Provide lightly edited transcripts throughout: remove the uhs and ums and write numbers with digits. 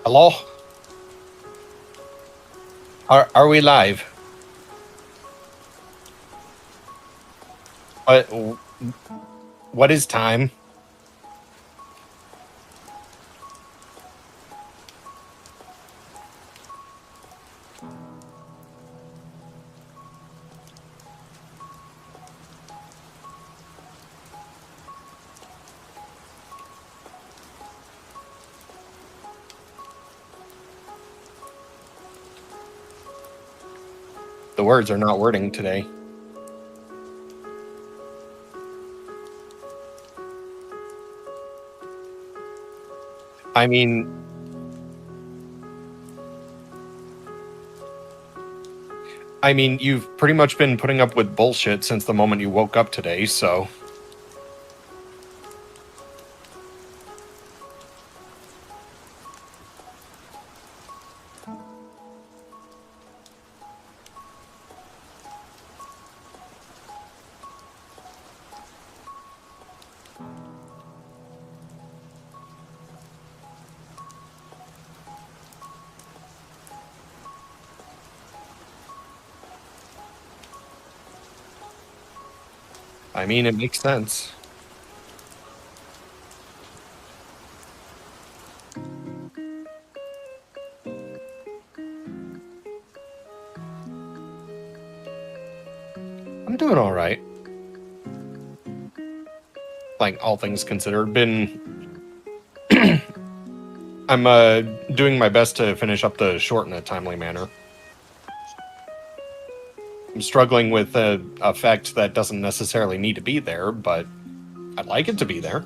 Hello? Are we live? What what is time? The words are not wording today. I mean, you've pretty much been putting up with bullshit since the moment you woke up today, so... I mean, it makes sense. I'm doing all right. Like, all things considered, I'm doing my best to finish up the short in a timely manner. I'm struggling with a effect that doesn't necessarily need to be there, but I'd like it to be there.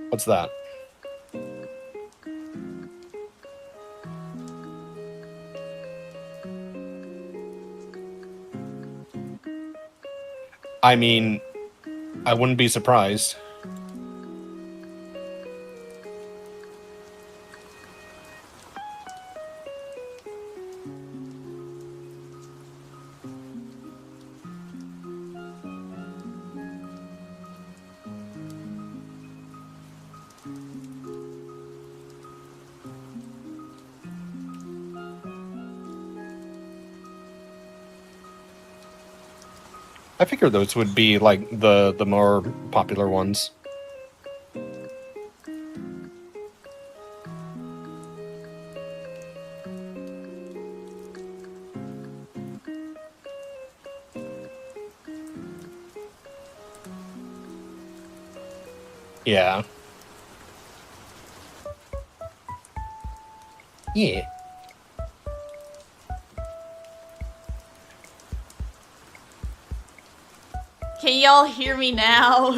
What's that? I mean, I wouldn't be surprised. I figured those would be like the more popular ones. Yeah. Yeah. Can y'all hear me now?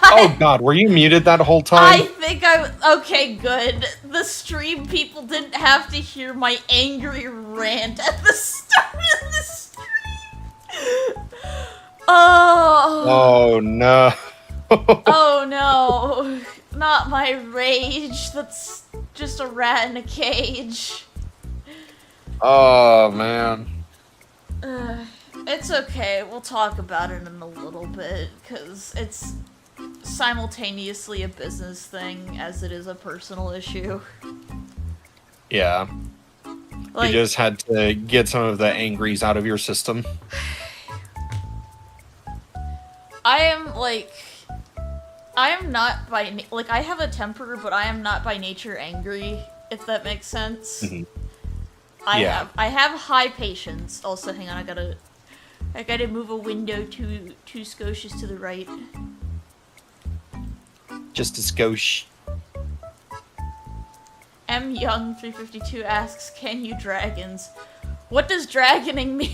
Oh god, were you muted that whole time? I think I... Okay, good. The stream people didn't have to hear my angry rant at the start of the stream. Oh. Oh no. Oh no. Not my rage. That's just a rat in a cage. Oh man. It's okay. We'll talk about it in a little bit, because it's simultaneously a business thing as it is a personal issue. Yeah. Like, you just had to get some of the angries out of your system. I am not by like, I have a temper, but I am not by nature angry, if that makes sense. Mm-hmm. I have high patience. Also, hang on, I gotta move a window two skoches to the right. Just a skosh. M Young 352 asks, "Can you dragons?" What does dragoning mean?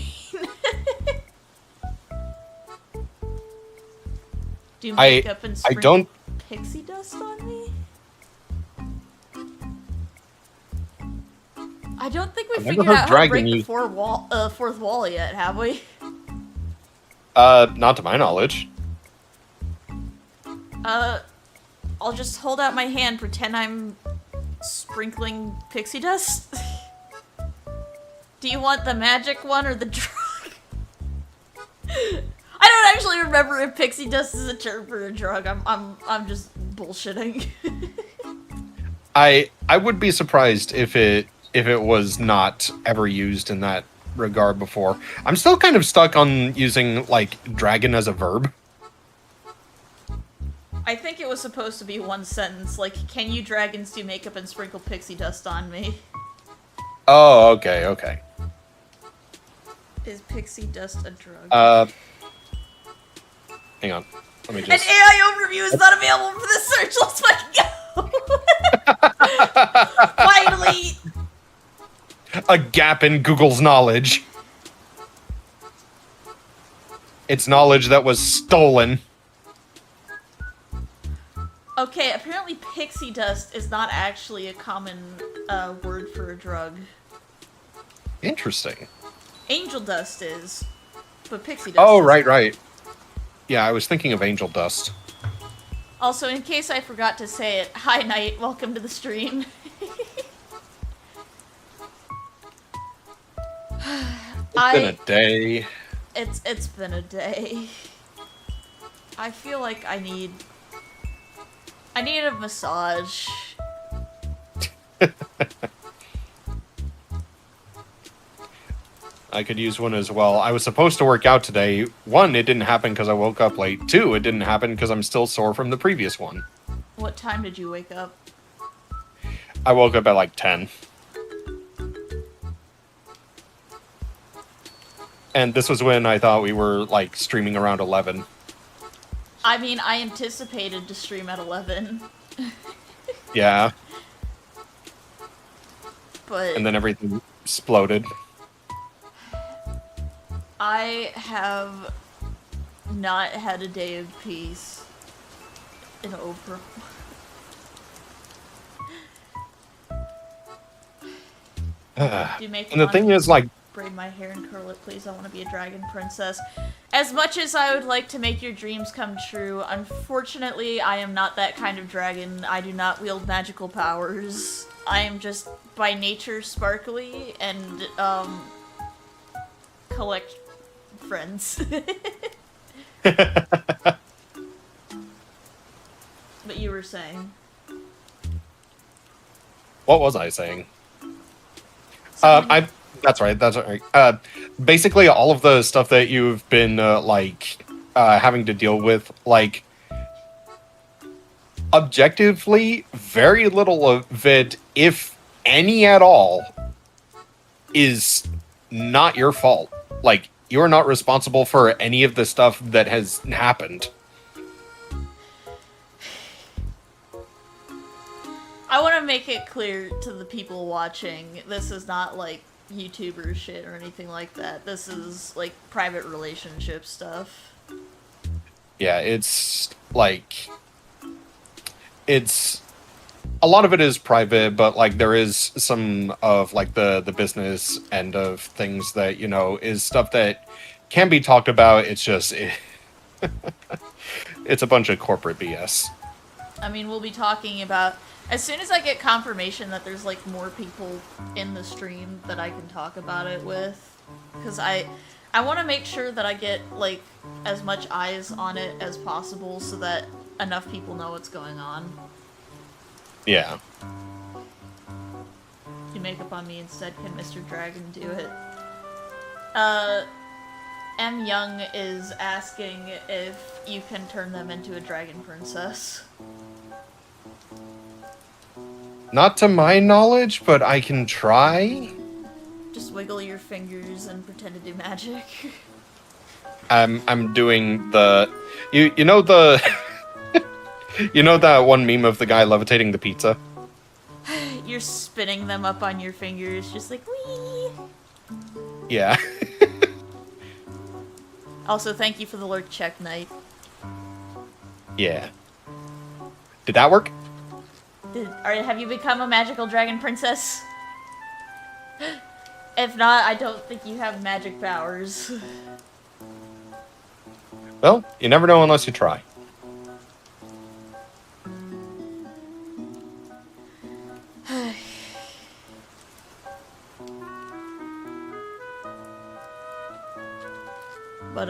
Do makeup and sprinkle pixie dust on me? I don't think we figured out how to break the fourth wall yet, have we? Not to my knowledge. I'll just hold out my hand, pretend I'm sprinkling pixie dust. Do you want the magic one or the drug? I don't actually remember if pixie dust is a term for a drug. I'm just bullshitting. I would be surprised if it was not ever used in that regard before. I'm still kind of stuck on using like dragon as a verb. I think it was supposed to be one sentence, like, can you dragons do makeup and sprinkle pixie dust on me? Oh, okay. Is pixie dust a drug? Hang on. Let me An just... AI overview is not available for this search, let's fucking go! Finally! A gap in Google's knowledge. It's knowledge that was stolen. Okay, apparently pixie dust is not actually a common word for a drug. Interesting. Angel dust is, but pixie dust Oh, isn't. right. Yeah, I was thinking of angel dust. Also, in case I forgot to say it, hi Knight, welcome to the stream. It's been a day. It's been a day. I feel like I need a massage. I could use one as well. I was supposed to work out today. 1, it didn't happen because I woke up late. 2, it didn't happen because I'm still sore from the previous one. What time did you wake up? I woke up at like 10. And this was when I thought we were like streaming around 11. I mean, I anticipated to stream at 11. Yeah. But And then everything exploded. I have not had a day of peace in over. Do you make And the thing is, like, braid my hair and curl it, please. I want to be a dragon princess. As much as I would like to make your dreams come true, unfortunately, I am not that kind of dragon. I do not wield magical powers. I am just by nature sparkly and collect friends. But you were saying. what was I saying? Something- That's right. Basically, all of the stuff that you've been having to deal with, like, objectively, very little of it, if any at all, is not your fault. Like, you are not responsible for any of the stuff that has happened. I want to make it clear to the people watching, this is not like YouTuber shit or anything like that. This is like private relationship stuff. Yeah, it's like, it's a lot of it is private, but like there is some of like the business end of things that, you know, is stuff that can be talked about. It's just it's a bunch of corporate BS. I mean, we'll be talking about, as soon as I get confirmation that there's like more people in the stream that I can talk about it with, because I want to make sure that I get like as much eyes on it as possible so that enough people know what's going on. Yeah. Do makeup on me instead, can Mr. Dragon do it? M. Young is asking if you can turn them into a dragon princess. Not to my knowledge, but I can try. Just wiggle your fingers and pretend to do magic. I'm doing the you know the you know that one meme of the guy levitating the pizza? You're spinning them up on your fingers, just like wee. Yeah. Also, thank you for the lurk check, Knight. Yeah. Did that work? Have you become a magical dragon princess? If not, I don't think you have magic powers. Well, you never know unless you try. But,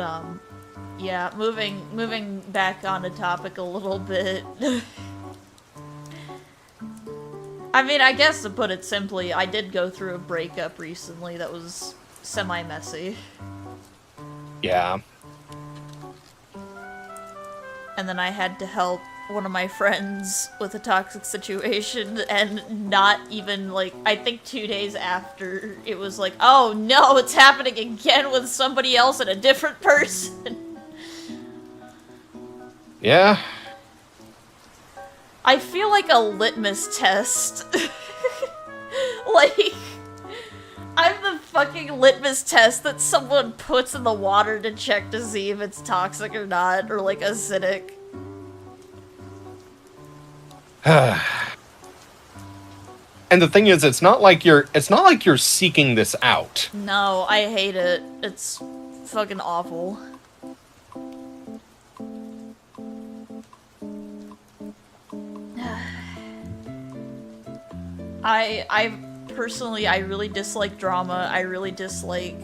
yeah, moving back on the topic a little bit. I mean, I guess to put it simply, I did go through a breakup recently that was semi-messy. Yeah. And then I had to help one of my friends with a toxic situation, and not even, like, I think 2 days after, it was like, oh no, it's happening again with somebody else and a different person. Yeah. I feel like a litmus test. Like, I'm the fucking litmus test that someone puts in the water to check to see if it's toxic or not, or, like, acidic. And the thing is, it's not like you're seeking this out. No, I hate it. It's fucking awful. I personally, I really dislike drama. I really dislike,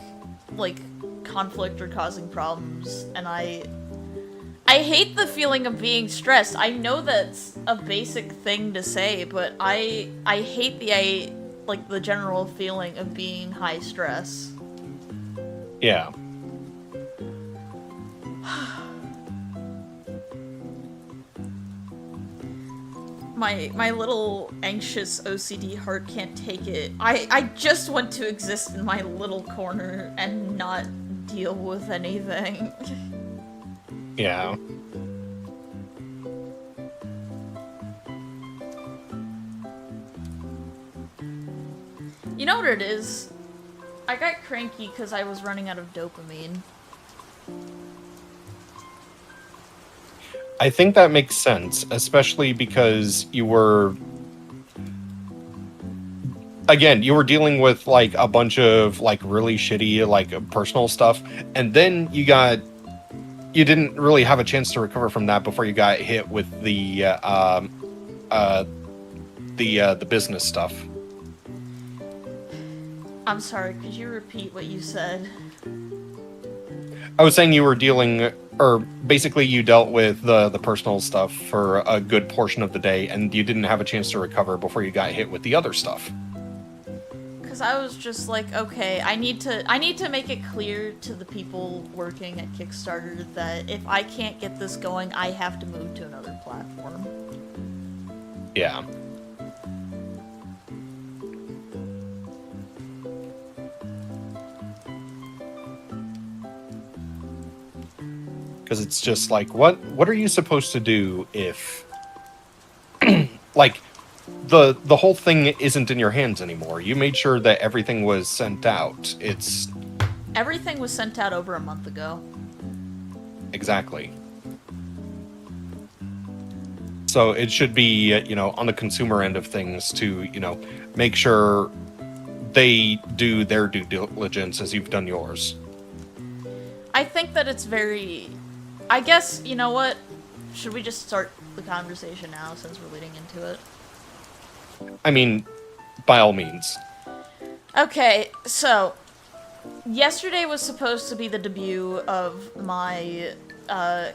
like, conflict or causing problems, and I hate the feeling of being stressed. I know that's a basic thing to say, but I hate the general feeling of being high stress. Yeah. My little anxious OCD heart can't take it. I just want to exist in my little corner and not deal with anything. Yeah. You know what it is? I got cranky because I was running out of dopamine. I think that makes sense, especially because you were dealing with, like, a bunch of, like, really shitty, like, personal stuff, and then you didn't really have a chance to recover from that before you got hit with the business stuff. I'm sorry, could you repeat what you said? I was saying you were basically you dealt with the personal stuff for a good portion of the day, and you didn't have a chance to recover before you got hit with the other stuff. Because I was just like, okay, I need to make it clear to the people working at Kickstarter that if I can't get this going, I have to move to another platform. Yeah. Because it's just like, what are you supposed to do if, like, the whole thing isn't in your hands anymore? You made sure that everything was sent out. Everything was sent out over a month ago. Exactly. So it should be, on the consumer end of things to, make sure they do their due diligence as you've done yours. I think that it's very... I guess, you know what? Should we just start the conversation now since we're leading into it? I mean, by all means. Okay, so... Yesterday was supposed to be the debut of my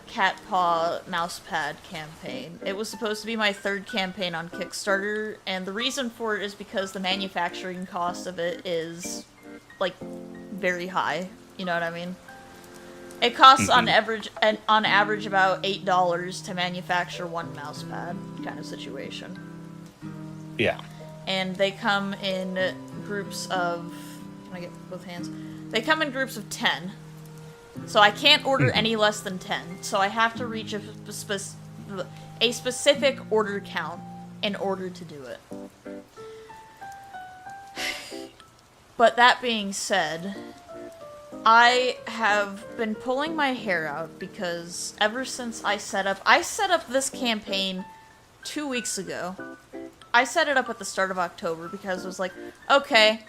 cat paw mousepad campaign. It was supposed to be my third campaign on Kickstarter, and the reason for it is because the manufacturing cost of it is, like, very high. You know what I mean? It costs on average about $8 to manufacture one mousepad, kind of situation. Yeah. And they come in groups of... Can I get both hands? They come in groups of 10. So I can't order any less than 10. So I have to reach a specific order count in order to do it. But that being said, I have been pulling my hair out because ever since I set up this campaign 2 weeks ago. I set it up at the start of October because it was like, okay,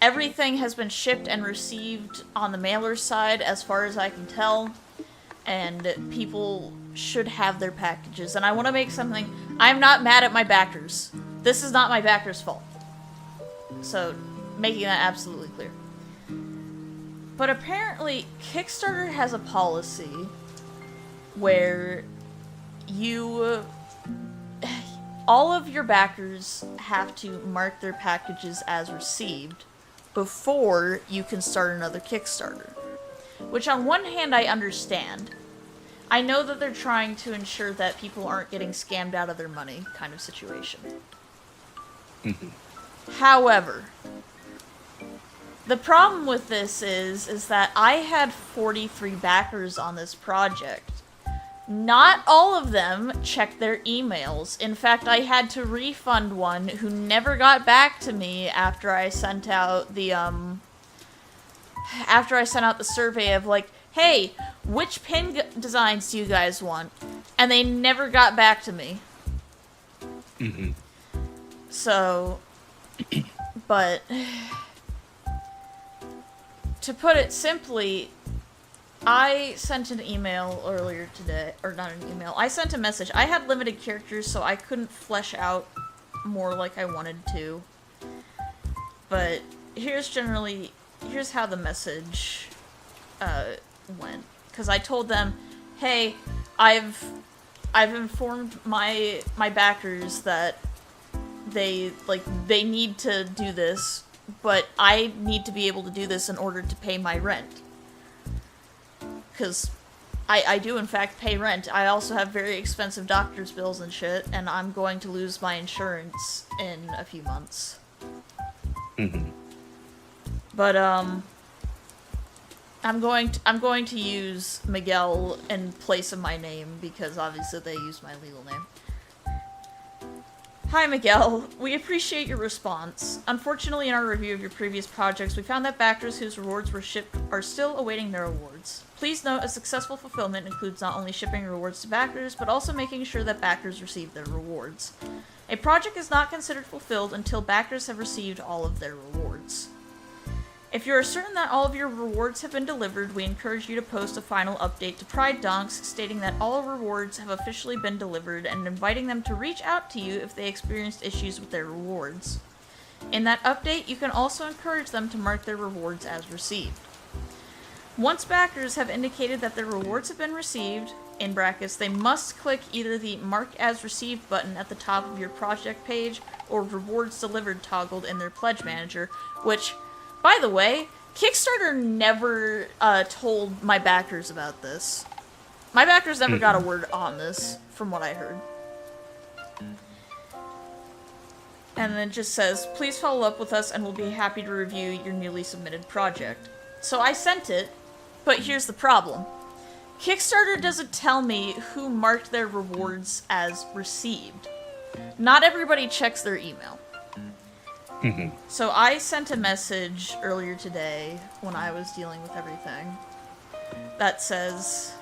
everything has been shipped and received on the mailer side as far as I can tell, and people should have their packages. And I want to make something... I'm not mad at my backers. This is not my backers' fault. So, making that absolutely clear. But apparently, Kickstarter has a policy where all of your backers have to mark their packages as received before you can start another Kickstarter. Which on one hand I understand. I know that they're trying to ensure that people aren't getting scammed out of their money kind of situation. However, the problem with this is that I had 43 backers on this project. Not all of them checked their emails. In fact, I had to refund one who never got back to me after I sent out the survey of like, hey, which pin designs do you guys want? And they never got back to me. So, but to put it simply, I sent an email earlier today, or not an email, I sent a message. I had limited characters, so I couldn't flesh out more like I wanted to. But here's how the message went. Because I told them, hey, I've informed my backers that they need to do this, but I need to be able to do this in order to pay my rent. Because I do in fact pay rent. I also have very expensive doctor's bills and shit, and I'm going to lose my insurance in a few months. But I'm going to use Miguel in place of my name because obviously they use my legal name. Hi Miguel, we appreciate your response. Unfortunately, in our review of your previous projects, we found that backers whose rewards were shipped are still awaiting their rewards. Please note, a successful fulfillment includes not only shipping rewards to backers, but also making sure that backers receive their rewards. A project is not considered fulfilled until backers have received all of their rewards. If you are certain that all of your rewards have been delivered, we encourage you to post a final update to Pride Donks stating that all rewards have officially been delivered and inviting them to reach out to you if they experienced issues with their rewards. In that update, you can also encourage them to mark their rewards as received. Once backers have indicated that their rewards have been received, in brackets, they must click either the Mark as Received button at the top of your project page or Rewards Delivered toggled in their Pledge Manager, which, by the way, Kickstarter never told my backers about this. My backers never got a word on this, from what I heard. And then it just says, please follow up with us and we'll be happy to review your newly submitted project. So I sent it, but here's the problem. Kickstarter doesn't tell me who marked their rewards as received. Not everybody checks their email. So I sent a message earlier today when I was dealing with everything that says,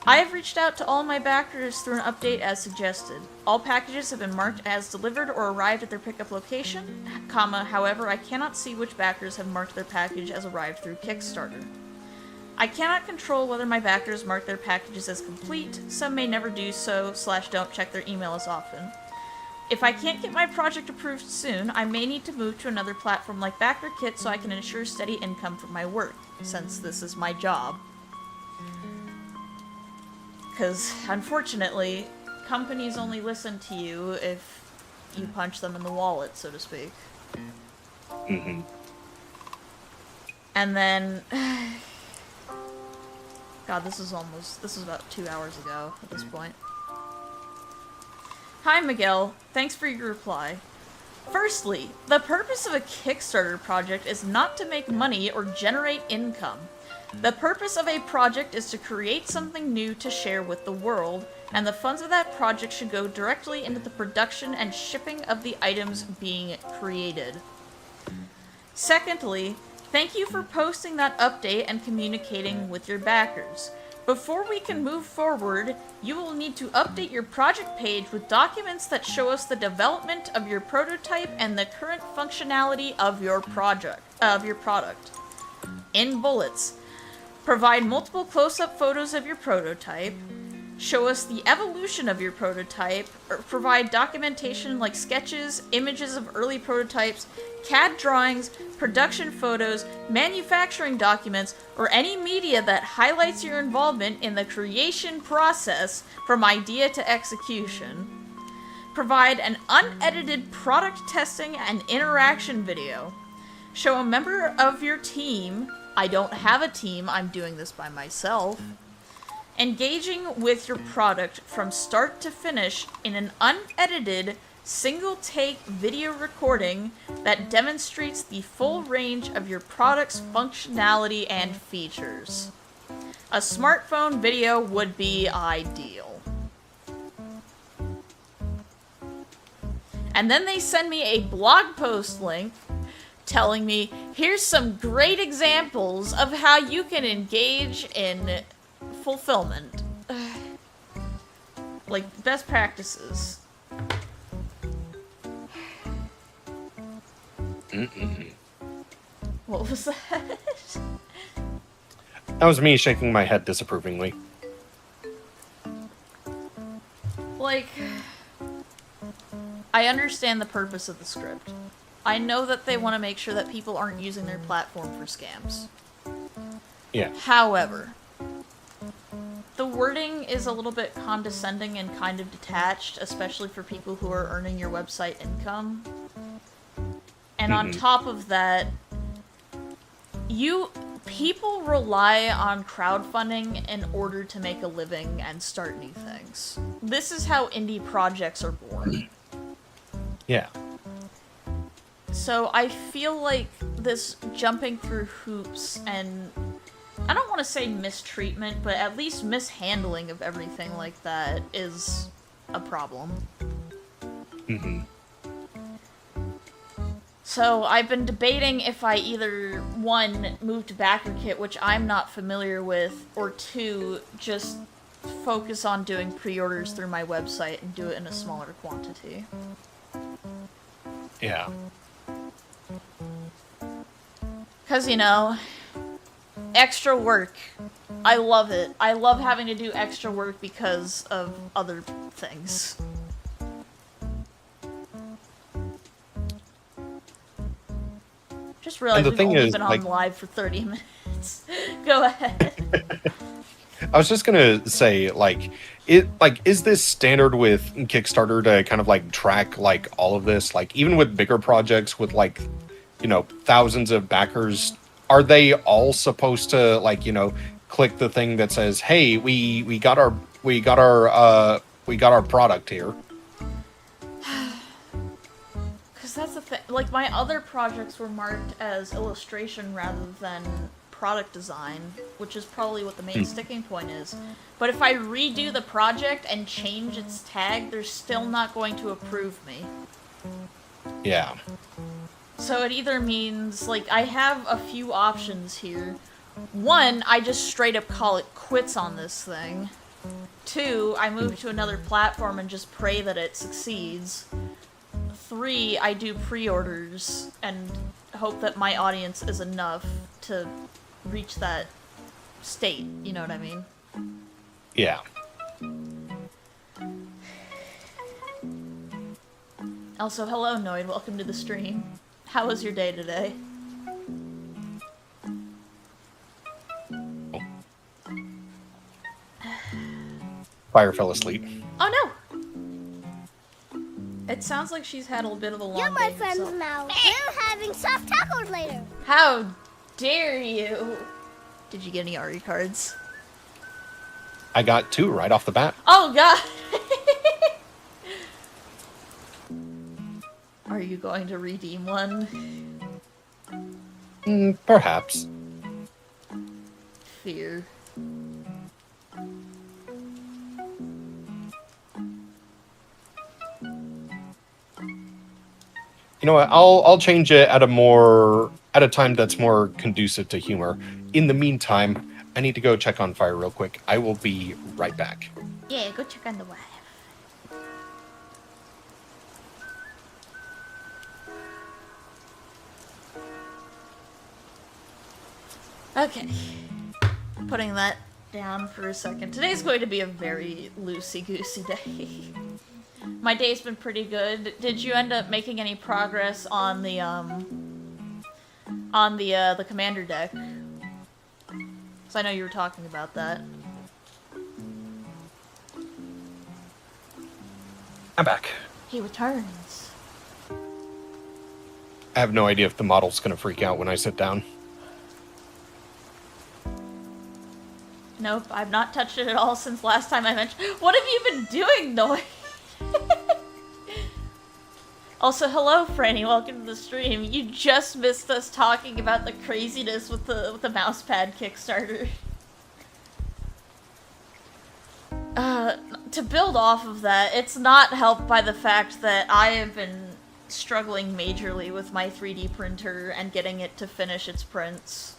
I have reached out to all my backers through an update as suggested. All packages have been marked as delivered or arrived at their pickup location, however, I cannot see which backers have marked their package as arrived through Kickstarter. I cannot control whether my backers mark their packages as complete, some may never do so, / don't check their email as often. If I can't get my project approved soon, I may need to move to another platform like BackerKit so I can ensure steady income from my work, since this is my job. Because, unfortunately, companies only listen to you if you punch them in the wallet, so to speak. And then... God, this is about 2 hours ago at this point. Hi Miguel, thanks for your reply. Firstly, the purpose of a Kickstarter project is not to make money or generate income. The purpose of a project is to create something new to share with the world, and the funds of that project should go directly into the production and shipping of the items being created. Secondly, thank you for posting that update and communicating with your backers. Before we can move forward, you will need to update your project page with documents that show us the development of your prototype and the current functionality of your product. In bullets, provide multiple close-up photos of your prototype, Show us the evolution of your prototype, or provide documentation like sketches, images of early prototypes, CAD drawings, production photos, manufacturing documents, or any media that highlights your involvement in the creation process from idea to execution. Provide an unedited product testing and interaction video. Show a member of your team, I don't have a team, I'm doing this by myself, engaging with your product from start to finish in an unedited, single-take video recording that demonstrates the full range of your product's functionality and features. A smartphone video would be ideal. And then they send me a blog post link telling me, here's some great examples of how you can engage in fulfillment. Like, best practices. What was that? That was me shaking my head disapprovingly. Like, I understand the purpose of the script. I know that they want to make sure that people aren't using their platform for scams. Yeah. However, the wording is a little bit condescending and kind of detached, especially for people who are earning your website income. And on top of that, people rely on crowdfunding in order to make a living and start new things. This is how indie projects are born. Yeah. So I feel like this jumping through hoops and, I don't want to say mistreatment, but at least mishandling of everything like that is a problem. So I've been debating if I either, one, move to BackerKit, which I'm not familiar with, or two, just focus on doing pre-orders through my website and do it in a smaller quantity. Yeah. Because, you know, extra work. I love it. I love having to do extra work because of other things. Just realized we've only been on live for 30 minutes. Go ahead. I was just gonna say, is this standard with Kickstarter to kind of like track like all of this? Like even with bigger projects with like, thousands of backers, are they all supposed to click the thing that says, "Hey, we got our product here"? That's the thing. Like, my other projects were marked as illustration rather than product design, which is probably what the main sticking point is. But if I redo the project and change its tag, they're still not going to approve me. Yeah. So it either means, like, I have a few options here. One, I just straight up call it quits on this thing. Two, I move to another platform and just pray that it succeeds. 3, I do pre-orders and hope that my audience is enough to reach that state, you know what I mean? Yeah. Also, hello Noid, welcome to the stream. How was your day today? Fire fell asleep. Oh no! It sounds like she's had a bit of a long day. You're my friends now. We're having soft tacos later. How dare you? Did you get any RE cards? I got 2 right off the bat. Oh god! Are you going to redeem one? Perhaps. Fear. You know what? I'll change it at a time that's more conducive to humor. In the meantime, I need to go check on Fire real quick. I will be right back. Yeah, go check on the wife. Okay. Putting that down for a second. Today's going to be a very loosey-goosey day. My day's been pretty good. Did you end up making any progress on the commander deck? Because I know you were talking about that. I'm back. He returns. I have no idea if the model's gonna freak out when I sit down. Nope, I've not touched it at all since last time I mentioned. What have you been doing, Noy? Also, hello, Franny. Welcome to the stream. You just missed us talking about the craziness with the mousepad Kickstarter. To build off of that, it's not helped by the fact that I have been struggling majorly with my 3D printer and getting it to finish its prints.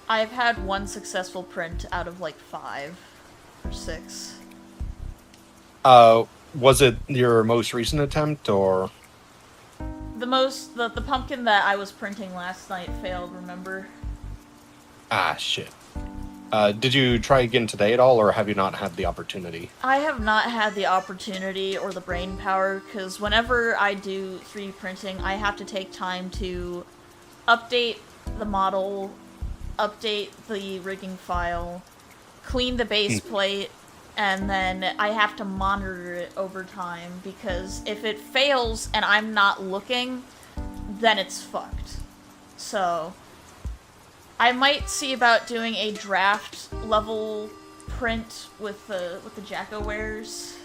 I've had one successful print out of like 5 or 6. Was it your most recent attempt, or? The pumpkin that I was printing last night failed, remember? Ah, shit. Did you try again today at all, or have you not had the opportunity? I have not had the opportunity or the brain power, because whenever I do 3D printing, I have to take time to update the model, update the rigging file, clean the base plate, and then I have to monitor it over time, because if it fails and I'm not looking, then it's fucked. So I might see about doing a draft level print with the Jacko-wares.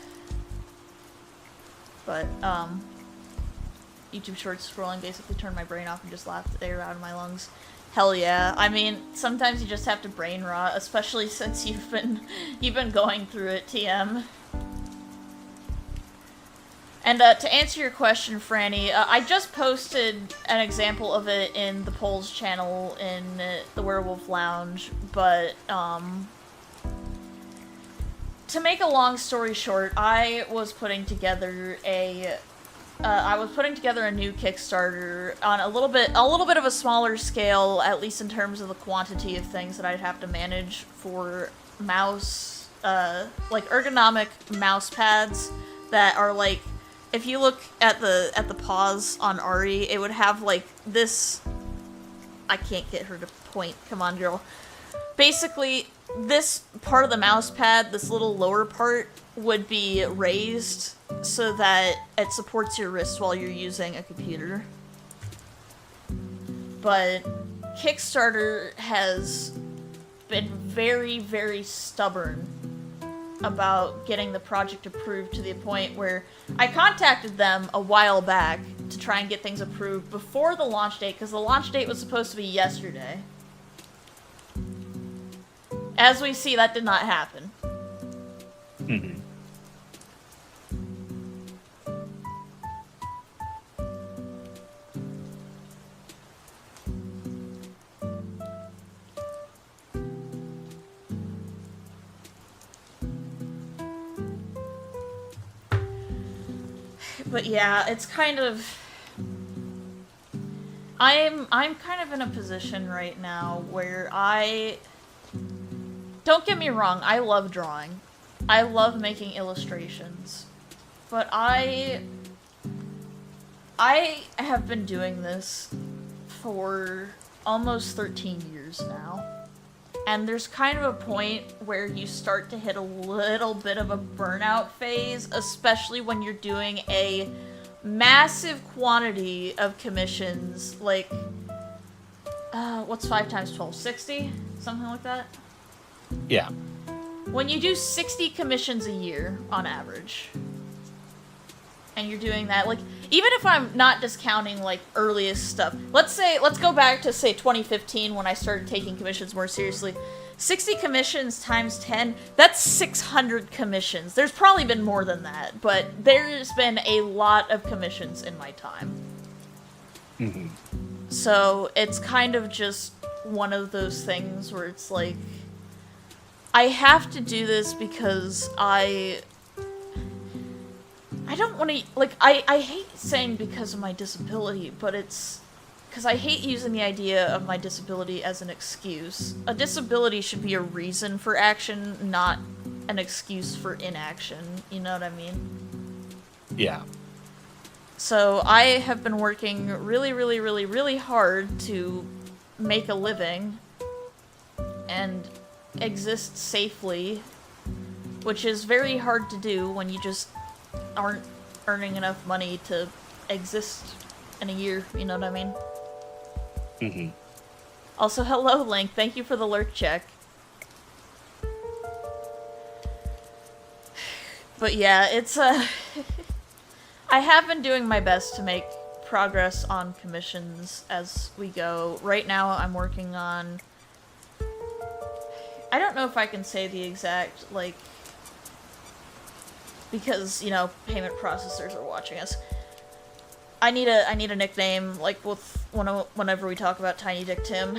But YouTube Shorts scrolling basically turned my brain off and just laughed the air out of my lungs. Hell yeah. I mean, sometimes you just have to brain rot, especially since you've been going through it, TM. And to answer your question, Franny, I just posted an example of it in the Polls channel in the Werewolf Lounge, but to make a long story short, I was putting together a new Kickstarter on a little bit of a smaller scale, at least in terms of the quantity of things that I'd have to manage for mouse, like ergonomic mouse pads that are like, if you look at the paws on Ari, it would have like this. I can't get her to point. Come on, girl. Basically, this part of the mouse pad, this little lower part, would be raised so that it supports your wrist while you're using a computer. But Kickstarter has been very, very stubborn about getting the project approved, to the point where I contacted them a while back to try and get things approved before the launch date, because the launch date was supposed to be yesterday. As we see, that did not happen. Mm-hmm. But yeah, it's kind of... I'm kind of in a position right now where don't get me wrong, I love drawing. I love making illustrations. But I have been doing this for almost 13 years now. And there's kind of a point where you start to hit a little bit of a burnout phase, especially when you're doing a massive quantity of commissions, like, what's 5 times 12? 60? Something like that? Yeah. When you do 60 commissions a year, on average, and you're doing that, like, even if I'm not discounting, like, earliest stuff, let's go back to, say, 2015 when I started taking commissions more seriously. 60 commissions times 10, that's 600 commissions. There's probably been more than that, but there's been a lot of commissions in my time. Mm-hmm. So it's kind of just one of those things where it's like, I have to do this because I don't want to, like, I hate saying because of my disability, but it's because I hate using the idea of my disability as an excuse. A disability should be a reason for action, not an excuse for inaction. You know what I mean? Yeah. So I have been working really, really, really, really hard to make a living and exist safely, which is very hard to do when you just aren't earning enough money to exist in a year, you know what I mean? Mm-hmm. Also, hello, Link. Thank you for the lurk check. But yeah, it's I have been doing my best to make progress on commissions as we go. Right now, I'm working on... I don't know if I can say the exact, like... Because, you know, payment processors are watching us. I need a nickname, like, whenever we talk about Tiny Dick Tim.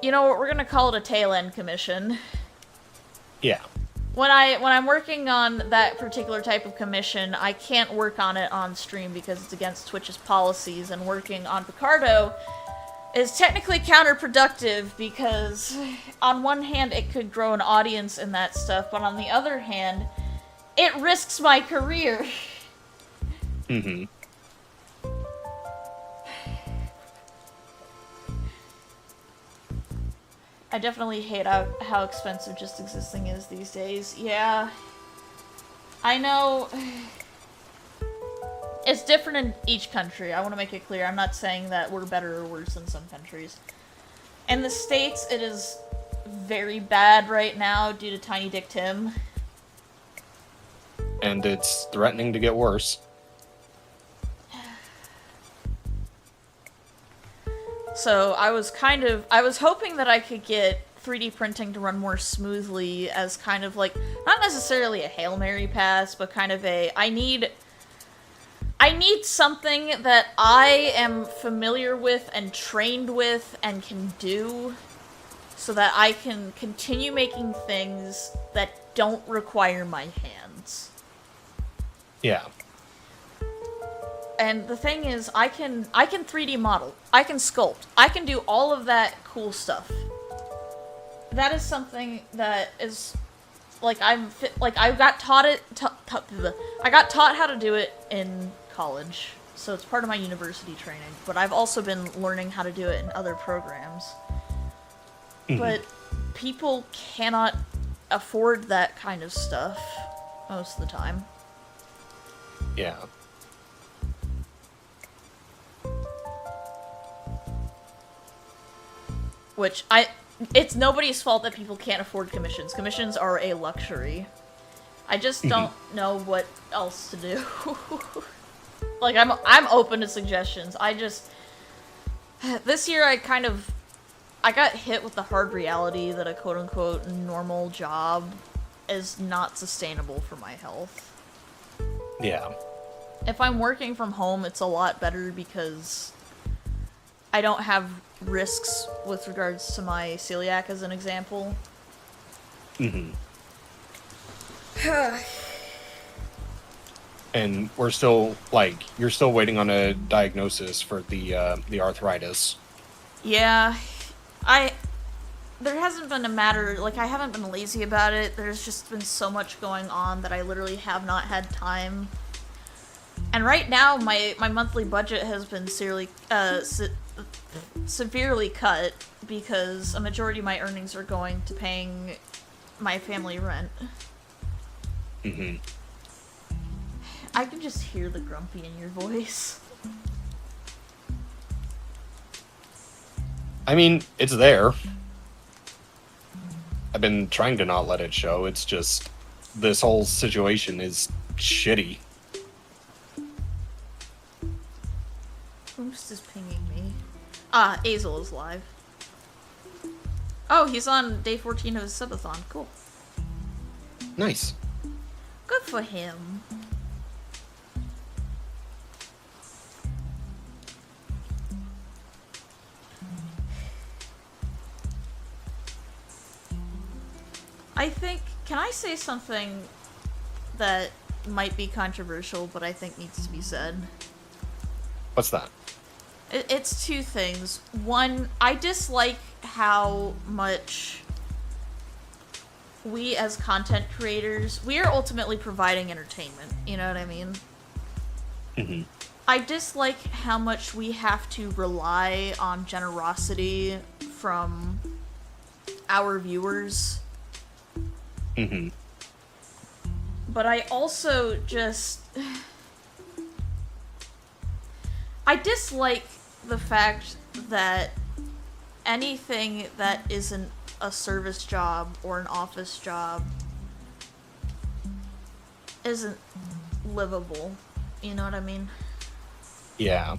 You know what, we're gonna call it a tail end commission. Yeah. When I'm working on that particular type of commission, I can't work on it on stream because it's against Twitch's policies, and working on Picardo is technically counterproductive because on one hand it could grow an audience in that stuff, but on the other hand, it risks my career. Mm-hmm. I definitely hate how expensive just existing is these days. Yeah. I know. It's different in each country. I want to make it clear. I'm not saying that we're better or worse than some countries. In the States, it is very bad right now due to Tiny Dick Tim. And it's threatening to get worse. So I was hoping that I could get 3D printing to run more smoothly as kind of like, not necessarily a Hail Mary pass, but kind of a, I need something that I am familiar with and trained with and can do so that I can continue making things that don't require my hands. Yeah. And the thing is, I can 3D model, I can sculpt, I can do all of that cool stuff. That is something that is, like, I got taught it, I got taught how to do it in college, so it's part of my university training, but I've also been learning how to do it in other programs. Mm-hmm. But people cannot afford that kind of stuff most of the time. Yeah. Which, it's nobody's fault that people can't afford commissions. Commissions are a luxury. I just don't know what else to do. Like, I'm open to suggestions. This year I got hit with the hard reality that a quote-unquote normal job is not sustainable for my health. Yeah. If I'm working from home, it's a lot better because I don't have risks with regards to my celiac, as an example. Mm-hmm. And we're still, like, you're still waiting on a diagnosis for the arthritis. Yeah, there hasn't been a matter, like, I haven't been lazy about it. There's just been so much going on that I literally have not had time. And right now, my monthly budget has been severely cut because a majority of my earnings are going to paying my family rent. Mm-hmm. I can just hear the grumpy in your voice. I mean, it's there. I've been trying to not let it show. It's just, this whole situation is shitty. Who's just pinging me? Ah, Azel is live. Oh, he's on day 14 of his subathon. Cool. Nice. Good for him. I think, can I say something that might be controversial, but I think needs to be said. What's that? It's two things. One, I dislike how much we as content creators, we are ultimately providing entertainment, you know what I mean? Mm-hmm. I dislike how much we have to rely on generosity from our viewers. Mm-hmm. But I also just... I dislike the fact that anything that isn't a service job or an office job isn't livable. You know what I mean? Yeah.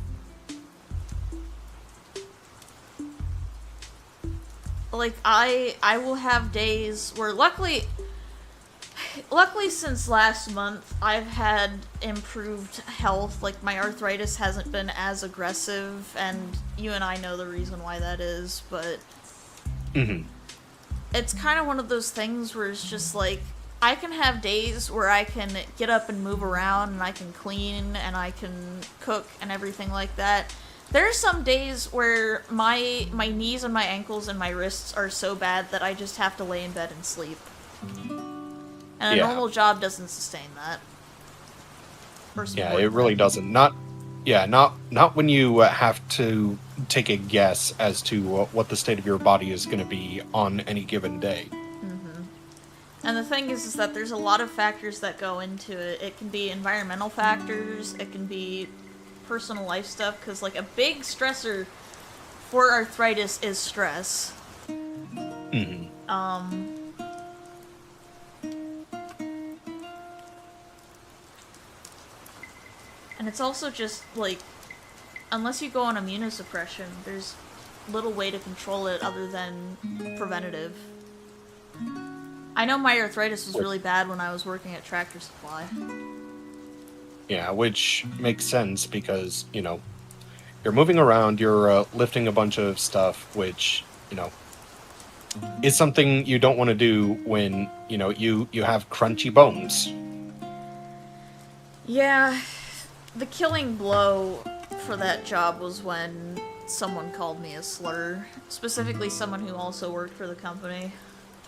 Like, I will have days where luckily since last month, I've had improved health. Like, my arthritis hasn't been as aggressive, and you and I know the reason why that is, but Mm-hmm. it's kind of one of those things where it's just like, I can have days where I can get up and move around, and I can clean, and I can cook, and everything like that. There are some days where my knees and my ankles and my wrists are so bad that I just have to lay in bed and sleep. And a normal job doesn't sustain that. Yeah, it really doesn't. Not when you have to take a guess as to what the state of your body is going to be on any given day. Mm-hmm. And the thing is that there's a lot of factors that go into it. It can be environmental factors, it can be personal life stuff, because, like, a big stressor for arthritis is stress. Mm-hmm. And it's also just, like, unless you go on immunosuppression, there's little way to control it other than preventative. I know my arthritis was really bad when I was working at Tractor Supply. Yeah, which makes sense because, you know, you're moving around, you're lifting a bunch of stuff, which, you know, is something you don't want to do when, you know, you have crunchy bones. Yeah, the killing blow for that job was when someone called me a slur. Specifically someone who also worked for the company.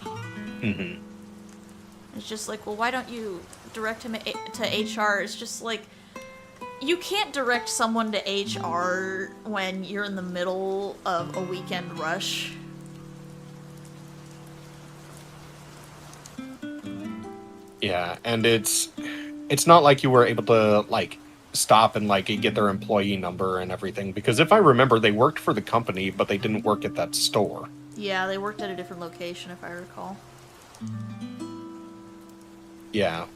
Mm-hmm. It's just like, well, why don't you direct him to HR? It's just like, you can't direct someone to HR when you're in the middle of a weekend rush. Yeah, and it's not like you were able to, like, stop and, like, get their employee number and everything, because if I remember, they worked for the company, but they didn't work at that store. Yeah, they worked at a different location, if I recall. Yeah.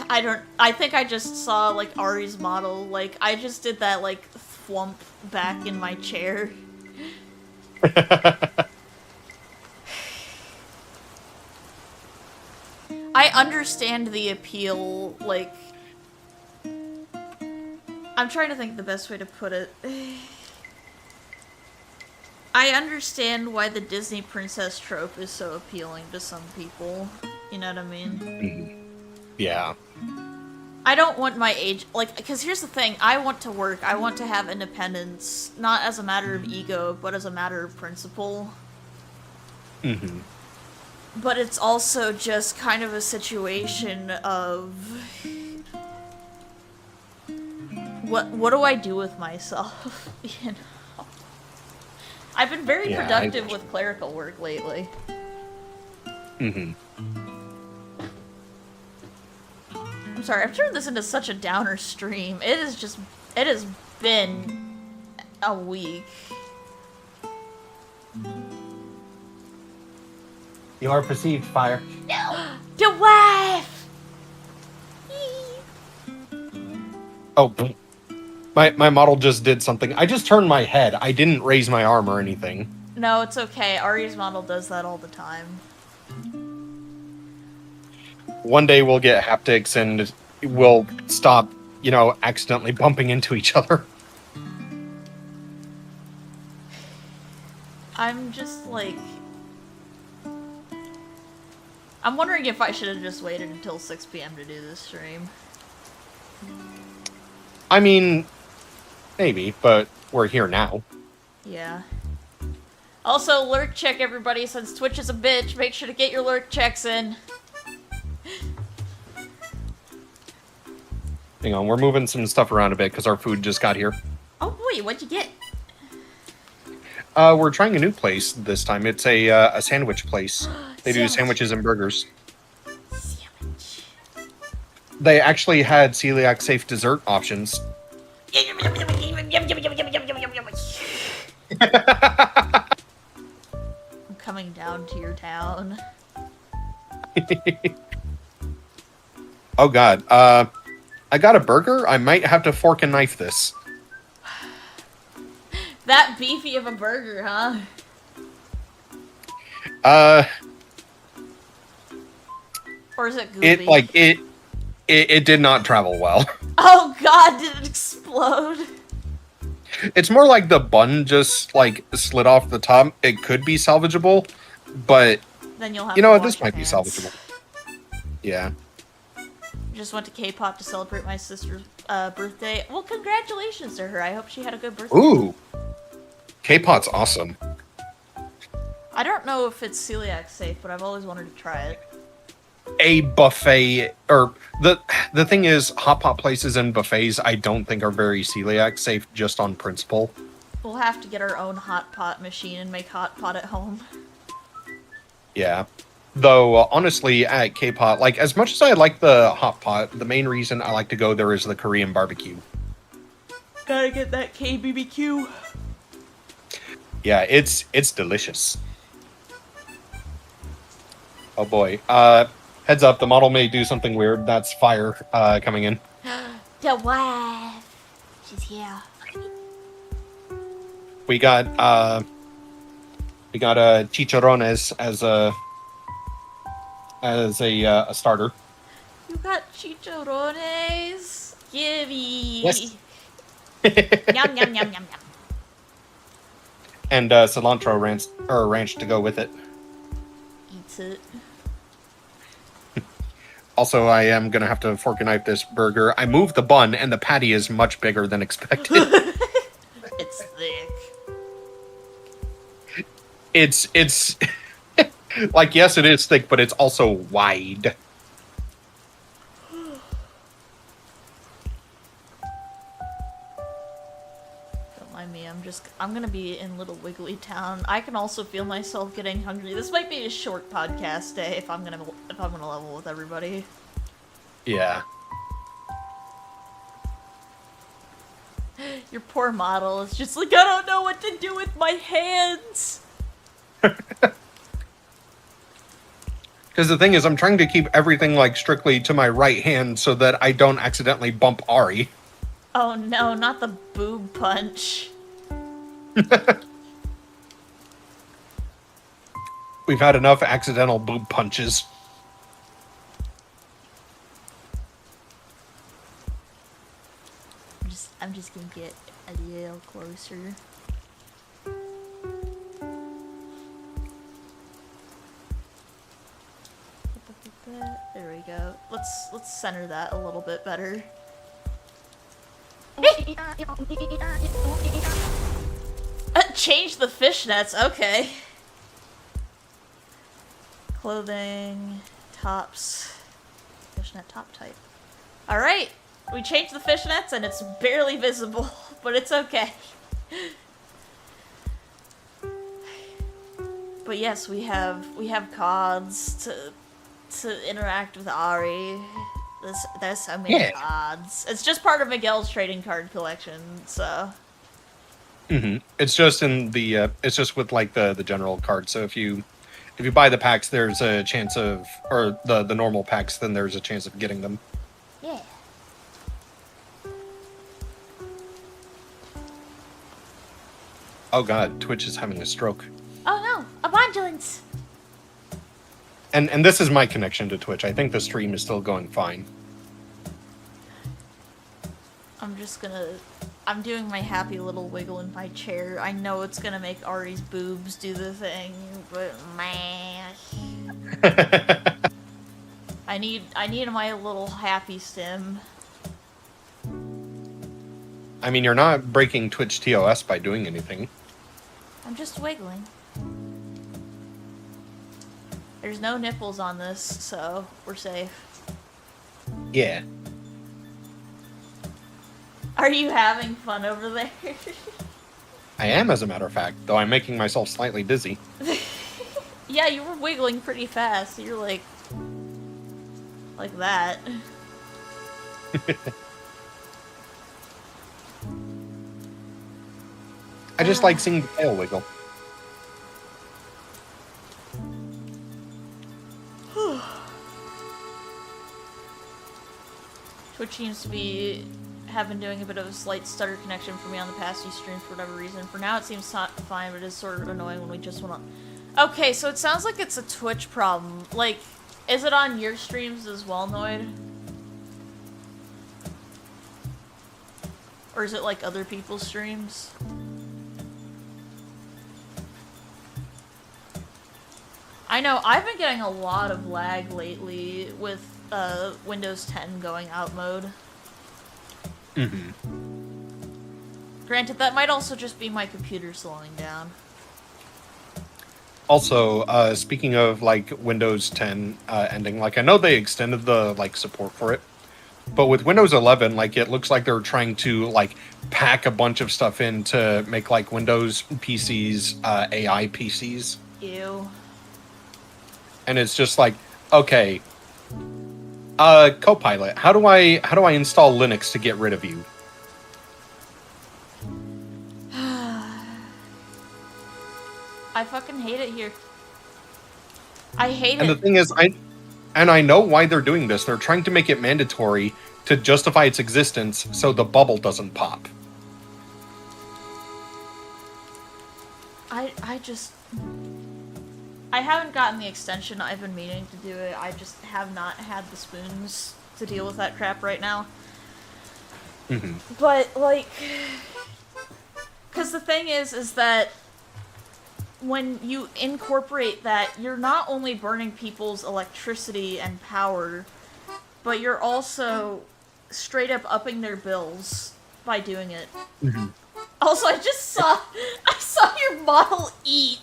I think I just saw, like, Ari's model. Like, I just did that, like, thwump back in my chair. I understand the appeal, like... I'm trying to think the best way to put it. I understand why the Disney princess trope is so appealing to some people. You know what I mean? Mm-hmm. Yeah. I don't want my age... Like, because here's the thing. I want to work. I want to have independence. Not as a matter of ego, but as a matter of principle. Mm-hmm. But it's also just kind of a situation of... What do I do with myself? You know? I've been very productive with clerical work lately. Mm-hmm. I'm sorry, I've turned this into such a downer stream. It has been a week. You are perceived, fire. No! The wife! Oh, my model just did something. I just turned my head. I didn't raise my arm or anything. No, it's okay. Ari's model does that all the time. One day we'll get haptics and we'll stop, you know, accidentally bumping into each other. I'm just like... I'm wondering if I should have just waited until 6 p.m. to do this stream. I mean, maybe, but we're here now. Yeah. Also, lurk check, everybody, since Twitch is a bitch. Make sure to get your lurk checks in. Hang on, we're moving some stuff around a bit because our food just got here. Oh boy, what'd you get? We're trying a new place this time. It's a sandwich place. They do sandwiches and burgers. Sandwich. They actually had celiac-safe dessert options. I'm coming down to your town. Oh god. I got a burger. I might have to fork and knife this. That beefy of a burger, huh? Or is it goofy? It did not travel well. Oh god, did it explode? It's more like the bun just like slid off the top. It could be salvageable, but Then you'll have you to know what? wash This your might be hands. salvageable. Yeah. Just went to K-pop to celebrate my sister's birthday. Well, congratulations to her. I hope she had a good birthday. Ooh. K-pot's awesome. I don't know if it's celiac safe, but I've always wanted to try it. A buffet, or the thing is, hot pot places and buffets I don't think are very celiac safe just on principle. We'll have to get our own hot pot machine and make hot pot at home. Yeah. Though, honestly, at K-pot, like, as much as I like the hot pot, the main reason I like to go there is the Korean barbecue. Gotta get that KBBQ. Yeah, it's delicious. Oh boy. Heads up, the model may do something weird. That's fire coming in. The wife. She's here. We got chicharrones as a starter. You got chicharrones. Gibby. Yes. Yum, yum, yum, yum, yum. And cilantro ranch to go with it. Eats it. Also, I am gonna have to fork and knife this burger. I moved the bun, and the patty is much bigger than expected. It's thick. It's like, yes, it is thick, but it's also wide. Don't mind me, I'm gonna be in Little Wiggly Town. I can also feel myself getting hungry. This might be a short podcast day if I'm gonna level with everybody. Yeah. Your poor model is just like, I don't know what to do with my hands. Because the thing is, I'm trying to keep everything, like, strictly to my right hand so that I don't accidentally bump Ari. Oh no, not the boob punch. We've had enough accidental boob punches. I'm just gonna get a little closer. There we go. Let's center that a little bit better. Change the fishnets, okay. Clothing, tops, fishnet top type. Alright, we changed the fishnets and it's barely visible, but it's okay. But yes, we have CODs to interact with Ari. There's so many CODs. It's just part of Miguel's trading card collection, so. It's just in the it's just with like the general card. So if you buy the packs, there's a chance of, or the normal packs, then there's a chance of getting them. Yeah. Oh god, Twitch is having a stroke. Oh no, ambulance. And this is my connection to Twitch. I think the stream is still going fine. I'm just gonna I'm doing my happy little wiggle in my chair. I know it's gonna make Ari's boobs do the thing, but man, I need my little happy stim. I mean, you're not breaking Twitch TOS by doing anything. I'm just wiggling. There's no nipples on this, so we're safe. Yeah. Are you having fun over there? I am, as a matter of fact, though I'm making myself slightly dizzy. Yeah, you were wiggling pretty fast. You're like that. I just like seeing the tail wiggle. Twitch seems to have been doing a bit of a slight stutter connection for me on the past few streams for whatever reason. For now, it seems fine, but it's sort of annoying when we just went on. Okay, so it sounds like it's a Twitch problem. Like, is it on your streams as well, Noid? Or is it like other people's streams? I know, I've been getting a lot of lag lately with Windows 10 going out mode. Mm-hmm. Granted, that might also just be my computer slowing down. Also, speaking of like Windows 10 ending, like I know they extended the like support for it, but with Windows 11, like it looks like they're trying to like pack a bunch of stuff in to make like Windows PCs AI PCs. Ew. And it's just like, okay, Copilot, how do I install Linux to get rid of you? I fucking hate it here. I hate And it. the thing is, I know why they're doing this. They're trying to make it mandatory to justify its existence so the bubble doesn't pop. I haven't gotten the extension. I've been meaning to do it. I just have not had the spoons to deal with that crap right now. Mm-hmm. But, like... Because the thing is that when you incorporate that, you're not only burning people's electricity and power, but you're also straight up upping their bills by doing it. Mm-hmm. Also, I saw your model eat.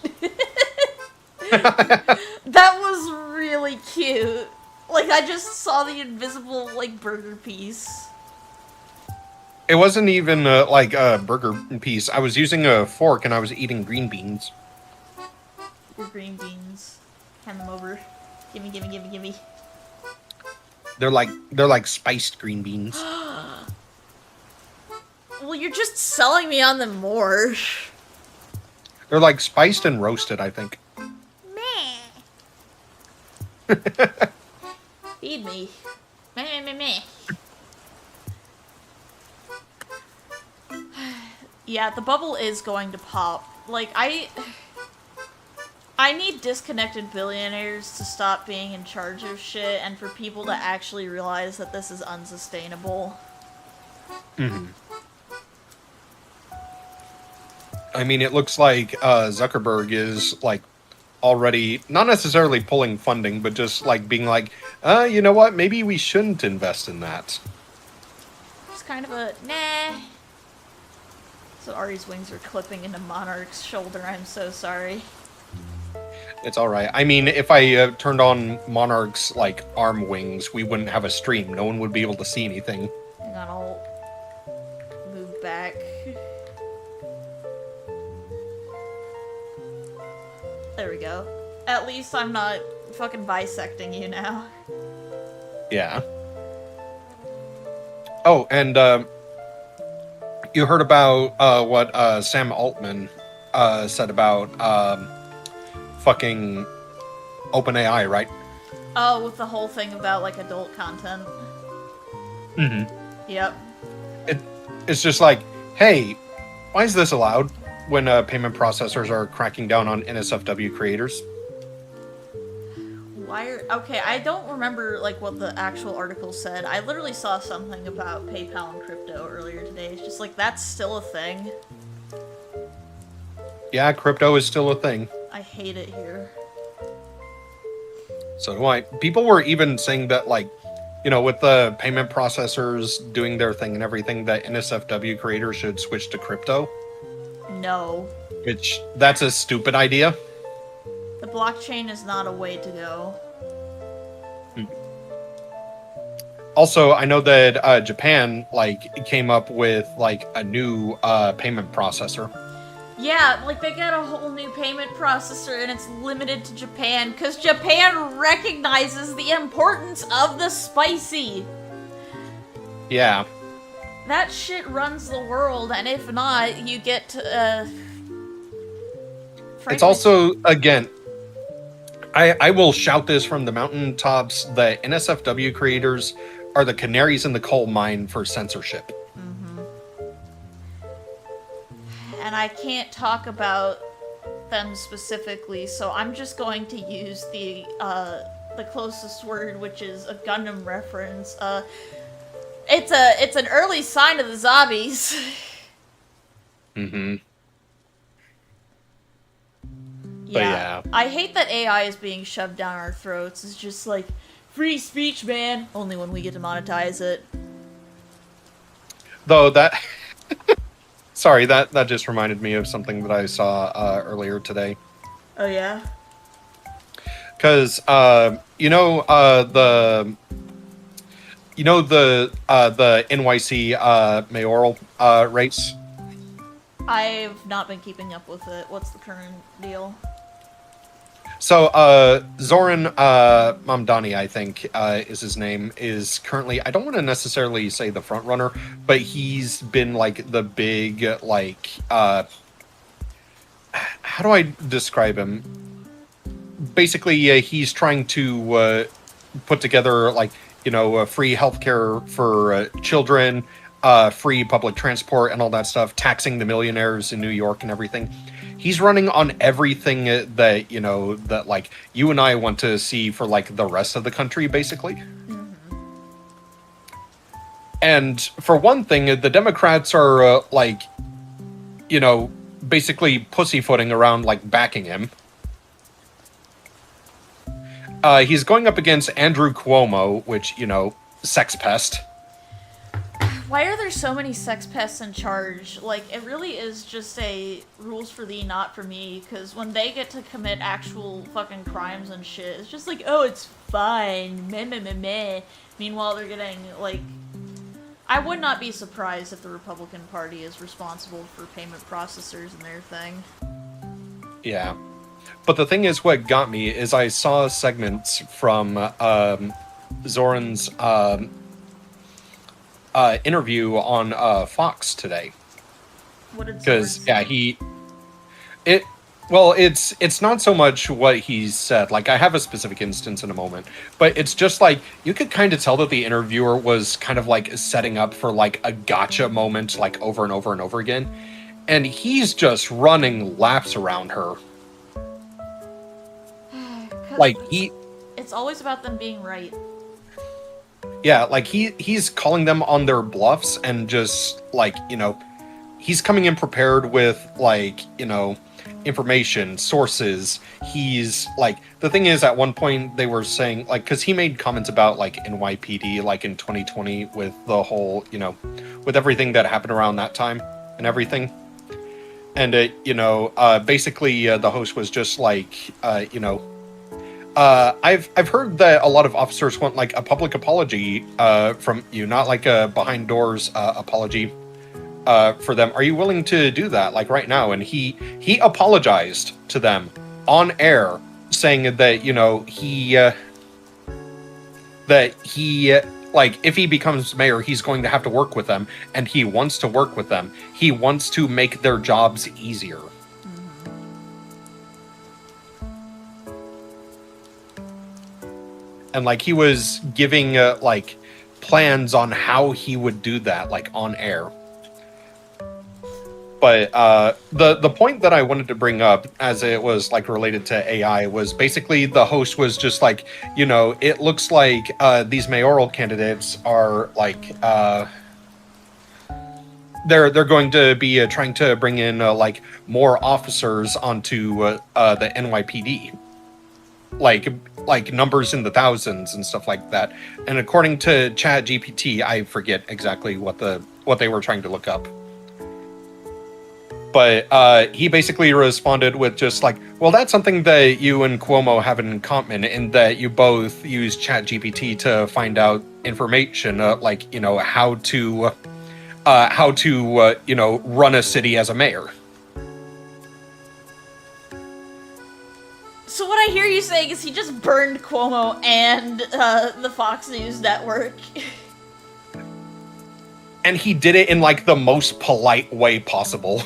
That was really cute. Like, I just saw the invisible, like, burger piece. It wasn't even like a burger piece. I was using a fork and I was eating green beans. Your green beans. Hand them over. Gimme, gimme, gimme, gimme. They're like spiced green beans. Well, you're just selling me on them more. They're like spiced and roasted, I think. Meh. Feed me. Meh, meh, meh, meh. Yeah, the bubble is going to pop. Like, I need disconnected billionaires to stop being in charge of shit and for people to actually realize that this is unsustainable. Mm-hmm. I mean, it looks like Zuckerberg is like already not necessarily pulling funding, but just like being like, you know what? Maybe we shouldn't invest in that. It's kind of a nah. So Ari's wings are clipping into Monarch's shoulder. I'm so sorry. It's all right. I mean, if I turned on Monarch's like arm wings, we wouldn't have a stream. No one would be able to see anything. Hang on, I'll move back. There we go. At least I'm not fucking bisecting you now. Yeah. Oh, and you heard about what Sam Altman said about fucking OpenAI, right? Oh, with the whole thing about, like, adult content. Mm-hmm. Yep. It's just like, hey, why is this allowed when payment processors are cracking down on NSFW creators? Okay, I don't remember, like, what the actual article said. I literally saw something about PayPal and crypto earlier today. It's just like, that's still a thing. Yeah, crypto is still a thing. I hate it here. So do I. People were even saying that, like, you know, with the payment processors doing their thing and everything, that NSFW creators should switch to crypto. No. Which, that's a stupid idea. The blockchain is not a way to go. Also, I know that Japan, like, came up with, like, a new payment processor. Yeah, like, they got a whole new payment processor, and it's limited to Japan, because Japan recognizes the importance of the spicy! Yeah. That shit runs the world, and if not, you get to, It's also, again, I will shout this from the mountaintops, that NSFW creators are the canaries in the coal mine for censorship. And I can't talk about them specifically, so I'm just going to use the closest word, which is a Gundam reference. It's an early sign of the zombies. Mm-hmm. Yeah. I hate that AI is being shoved down our throats. It's just like, free speech, man. Only when we get to monetize it. Though that... Sorry, that just reminded me of something that I saw earlier today. Oh, yeah? Because, you know, the NYC mayoral race? I've not been keeping up with it. What's the current deal? So, Zoran Mamdani, I think, is his name, is currently, I don't want to necessarily say the front runner, but he's been, like, the big, like, how do I describe him? Basically, he's trying to put together, like, you know, free healthcare for children, free public transport and all that stuff, taxing the millionaires in New York and everything. He's running on everything that, you know, that, like, you and I want to see for, like, the rest of the country, basically. Mm-hmm. And for one thing, the Democrats are, like, you know, basically pussyfooting around, like, backing him. He's going up against Andrew Cuomo, which, you know, sex pest. Why are there so many sex pests in charge? Like, it really is just a rules for thee, not for me, because when they get to commit actual fucking crimes and shit, it's just like, oh, it's fine, meh, meh, meh, meh. Meanwhile, they're getting, like... I would not be surprised if the Republican Party is responsible for payment processors and their thing. Yeah. But the thing is, what got me is I saw segments from Zoran's... interview on Fox today. What did Because it's not so much what he said. Like, I have a specific instance in a moment, but it's just like you could kind of tell that the interviewer was kind of like setting up for like a gotcha moment, like over and over and over again, and he's just running laps around her. Like it's always about them being right. Yeah, like he's calling them on their bluffs and just like, you know, he's coming in prepared with like, you know, information, sources. He's like, the thing is, at one point they were saying like, because he made comments about like NYPD like in 2020 with the whole, you know, with everything that happened around that time and everything. And you know, basically the host was just like, you know, I've heard that a lot of officers want like a public apology from you, not like a behind doors apology for them. Are you willing to do that like right now? And he apologized to them on air, saying that, you know, he like if he becomes mayor, he's going to have to work with them, and he wants to work with them. He wants to make their jobs easier. And like he was giving like plans on how he would do that, like on air. But the point that I wanted to bring up, as it was like related to AI, was basically the host was just like, it looks like these mayoral candidates are like they're going to be trying to bring in like more officers onto the NYPD, like numbers in the thousands and stuff like that. And according to Chat GPT, I forget exactly what they were trying to look up. But he basically responded with just like, well, that's something that you and Cuomo have in common, in that you both use ChatGPT to find out information, like how to run a city as a mayor. So what I hear you saying is he just burned Cuomo and the Fox News network. And he did it in like the most polite way possible.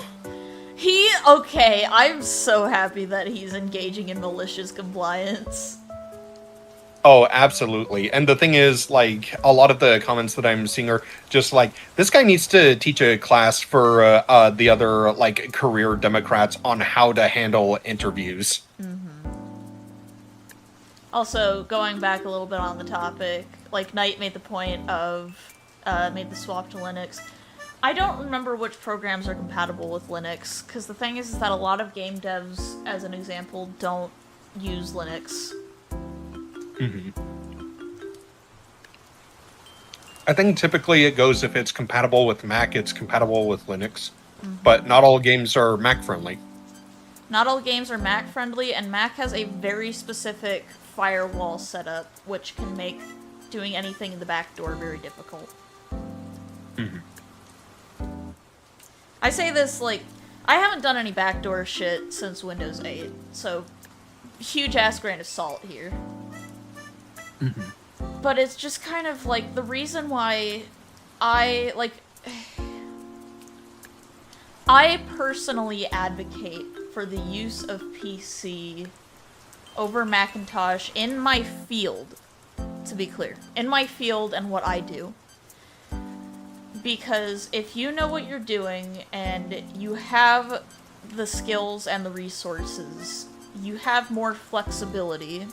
Okay, I'm so happy that he's engaging in malicious compliance. Oh, absolutely. And the thing is, like, a lot of the comments that I'm seeing are just like, this guy needs to teach a class for the other, like, career Democrats on how to handle interviews. Mm-hmm. Also, going back a little bit on the topic, like, Knight made the point of, made the swap to Linux. I don't remember which programs are compatible with Linux, because the thing is that a lot of game devs, as an example, don't use Linux. Mm-hmm. I think typically it goes, if it's compatible with Mac, it's compatible with Linux. Mm-hmm. But not all games are Mac-friendly. Not all games are Mac-friendly, and Mac has a very specific firewall setup, which can make doing anything in the back door very difficult. Mm-hmm. I say this, like, I haven't done any backdoor shit since Windows 8, so huge-ass grain of salt here. Mm-hmm. But it's just kind of, like, the reason why I personally advocate for the use of PC over Macintosh in my field, to be clear. In my field and what I do. Because if you know what you're doing and you have the skills and the resources, you have more flexibility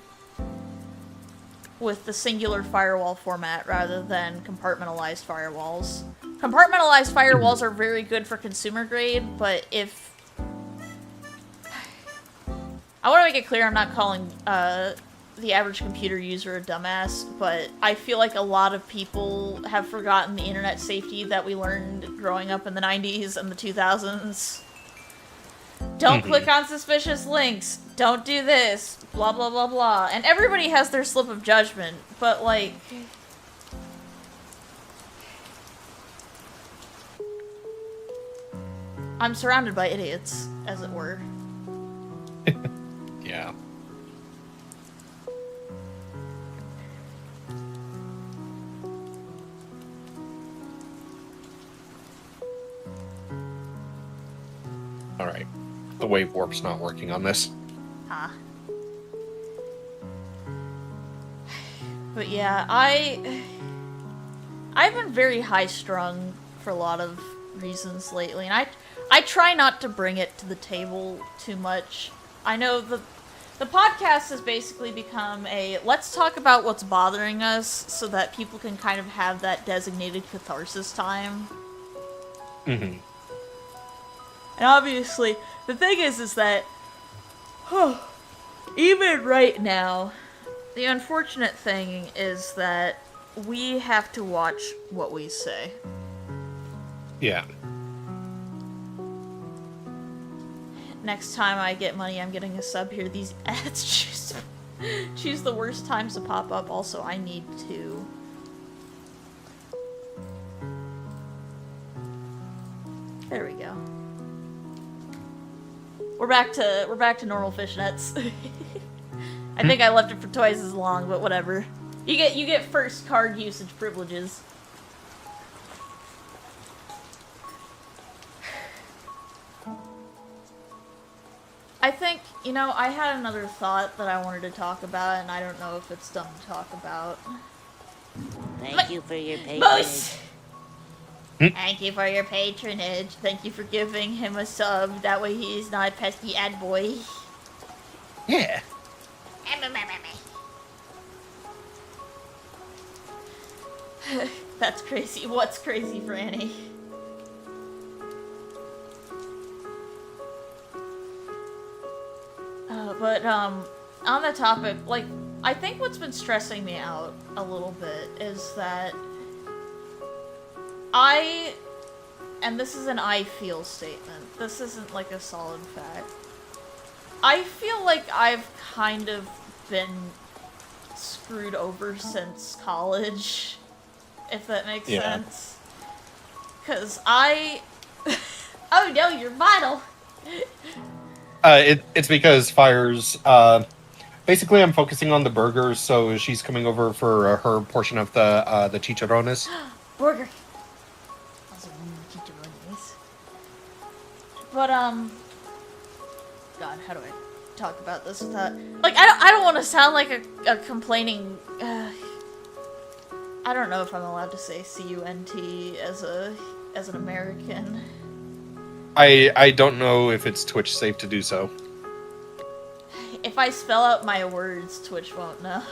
with the singular firewall format rather than compartmentalized firewalls. Compartmentalized firewalls are very good for consumer grade, but if... I want to make it clear I'm not calling the average computer user a dumbass, but I feel like a lot of people have forgotten the internet safety that we learned growing up in the 90s and the 2000s. Don't click on suspicious links. Don't do this. Blah, blah, blah, blah. And everybody has their slip of judgment, but, like... I'm surrounded by idiots, as it were. Yeah. Alright. The wave warp's not working on this. Huh. But yeah, I've been very high-strung for a lot of reasons lately, and I try not to bring it to the table too much. I know the podcast has basically become a let's talk about what's bothering us so that people can kind of have that designated catharsis time. Mm-hmm. And obviously, the thing is that even right now, the unfortunate thing is that we have to watch what we say. Yeah. Next time I get money, I'm getting a sub here. These ads choose the worst times to pop up. Also, I need to... There we go. We're back to normal fishnets. I think I left it for twice as long, but whatever. You get first card usage privileges. I think, I had another thought that I wanted to talk about, and I don't know if it's dumb to talk about. Thank you for your patience. Thank you for your patronage. Thank you for giving him a sub. That way he is not a pesky ad boy. Yeah. That's crazy. What's crazy, Franny? But on the topic, like, I think what's been stressing me out a little bit is that and this is an I feel statement, this isn't like a solid fact, I feel like I've kind of been screwed over since college, if that makes sense. Because oh no, you're vital! It's because Fire's, basically I'm focusing on the burgers, so she's coming over for her portion of the chicharrones. Burger! Also, chicharrones. But, God, how do I talk about this without... Like, I don't want to sound like a complaining... I don't know if I'm allowed to say C-U-N-T as an American. I don't know if it's Twitch safe to do so. If I spell out my words, Twitch won't know.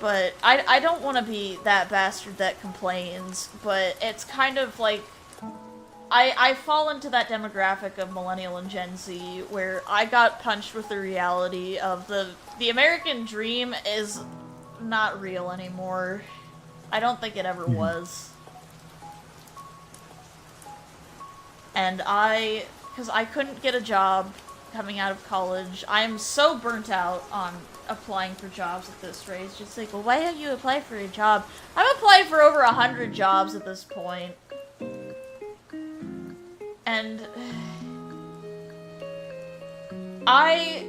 But I don't want to be that bastard that complains, but it's kind of like... I fall into that demographic of Millennial and Gen Z, where I got punched with the reality of the American dream is not real anymore. I don't think it ever was. And because I couldn't get a job coming out of college, I'm so burnt out on applying for jobs at this rate. It's just like, well, why don't you apply for a job? I've applied for over 100 jobs at this point. And I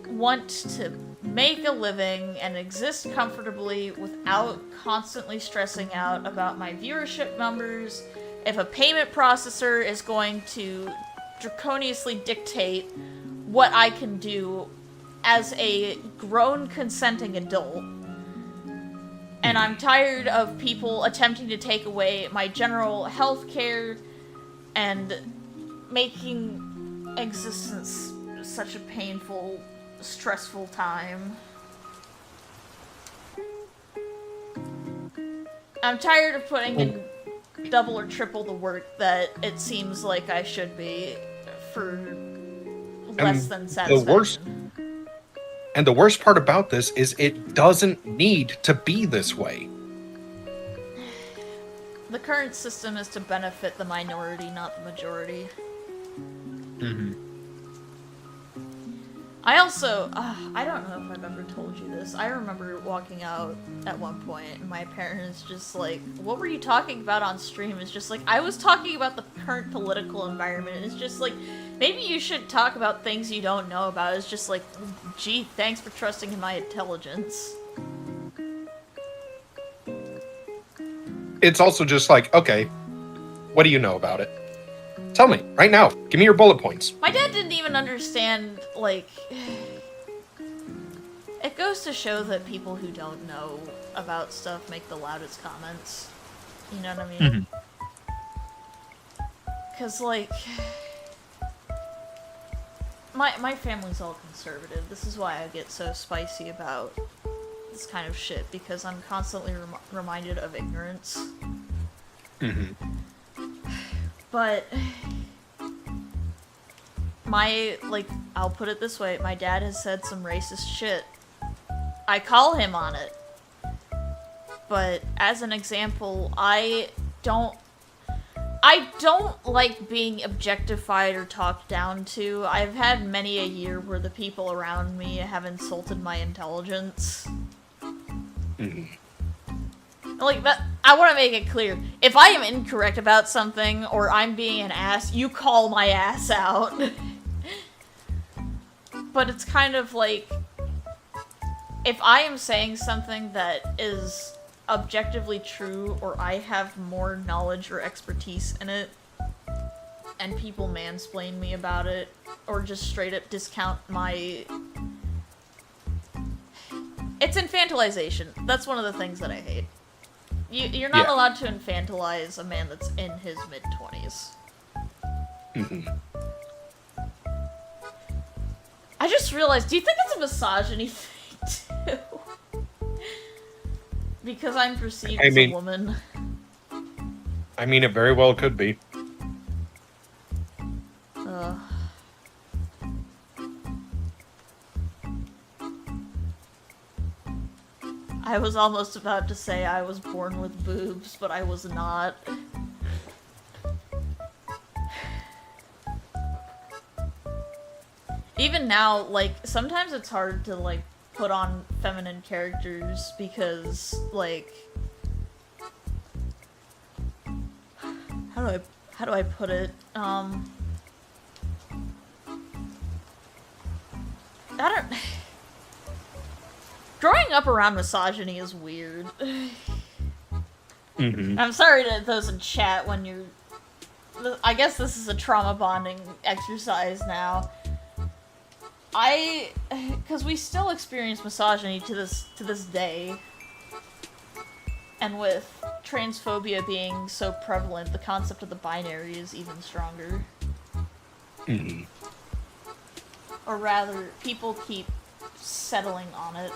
want to make a living and exist comfortably without constantly stressing out about my viewership numbers. If a payment processor is going to draconiously dictate what I can do as a grown consenting adult. And I'm tired of people attempting to take away my general health care and making existence such a painful, stressful time. I'm tired of putting in double or triple the work that it seems like I should be for less than satisfaction. The worst part about this is it doesn't need to be this way. The current system is to benefit the minority, not the majority. Mm-hmm. I also, I don't know if I've ever told you this. I remember walking out at one point and my parents just like, what were you talking about on stream? It's just like, I was talking about the current political environment. It's just like, maybe you should talk about things you don't know about. It's just like, gee, thanks for trusting in my intelligence. It's also just like, okay, what do you know about it? Tell me, right now. Give me your bullet points. My dad didn't even understand, like... It goes to show that people who don't know about stuff make the loudest comments. You know what I mean? Because, like... My family's all conservative. This is why I get so spicy about this kind of shit, because I'm constantly reminded of ignorance. But I'll put it this way, my dad has said some racist shit. I call him on it. But as an example, I don't like being objectified or talked down to. I've had many a year where the people around me have insulted my intelligence. Like, that, I want to make it clear. If I am incorrect about something, or I'm being an ass, you call my ass out. But it's kind of like, if I am saying something that is objectively true, or I have more knowledge or expertise in it, and people mansplain me about it, or just straight up discount my... It's infantilization. That's one of the things that I hate. You're not Yeah. allowed to infantilize a man that's in his mid-20s. Mhm. I just realized, do you think it's a misogyny thing, too? Because I'm perceived I as mean- a woman. I mean, it very well could be. Ugh. I was almost about to say I was born with boobs, but I was not. Even now, like, sometimes it's hard to, like, put on feminine characters because, like... How do I put it? I don't... Growing up around misogyny is weird. Mhm. I'm sorry to those in chat when you're... I guess this is a trauma bonding exercise now. Because we still experience misogyny to this day. And with transphobia being so prevalent, the concept of the binary is even stronger. Mhm. Or rather, people keep settling on it.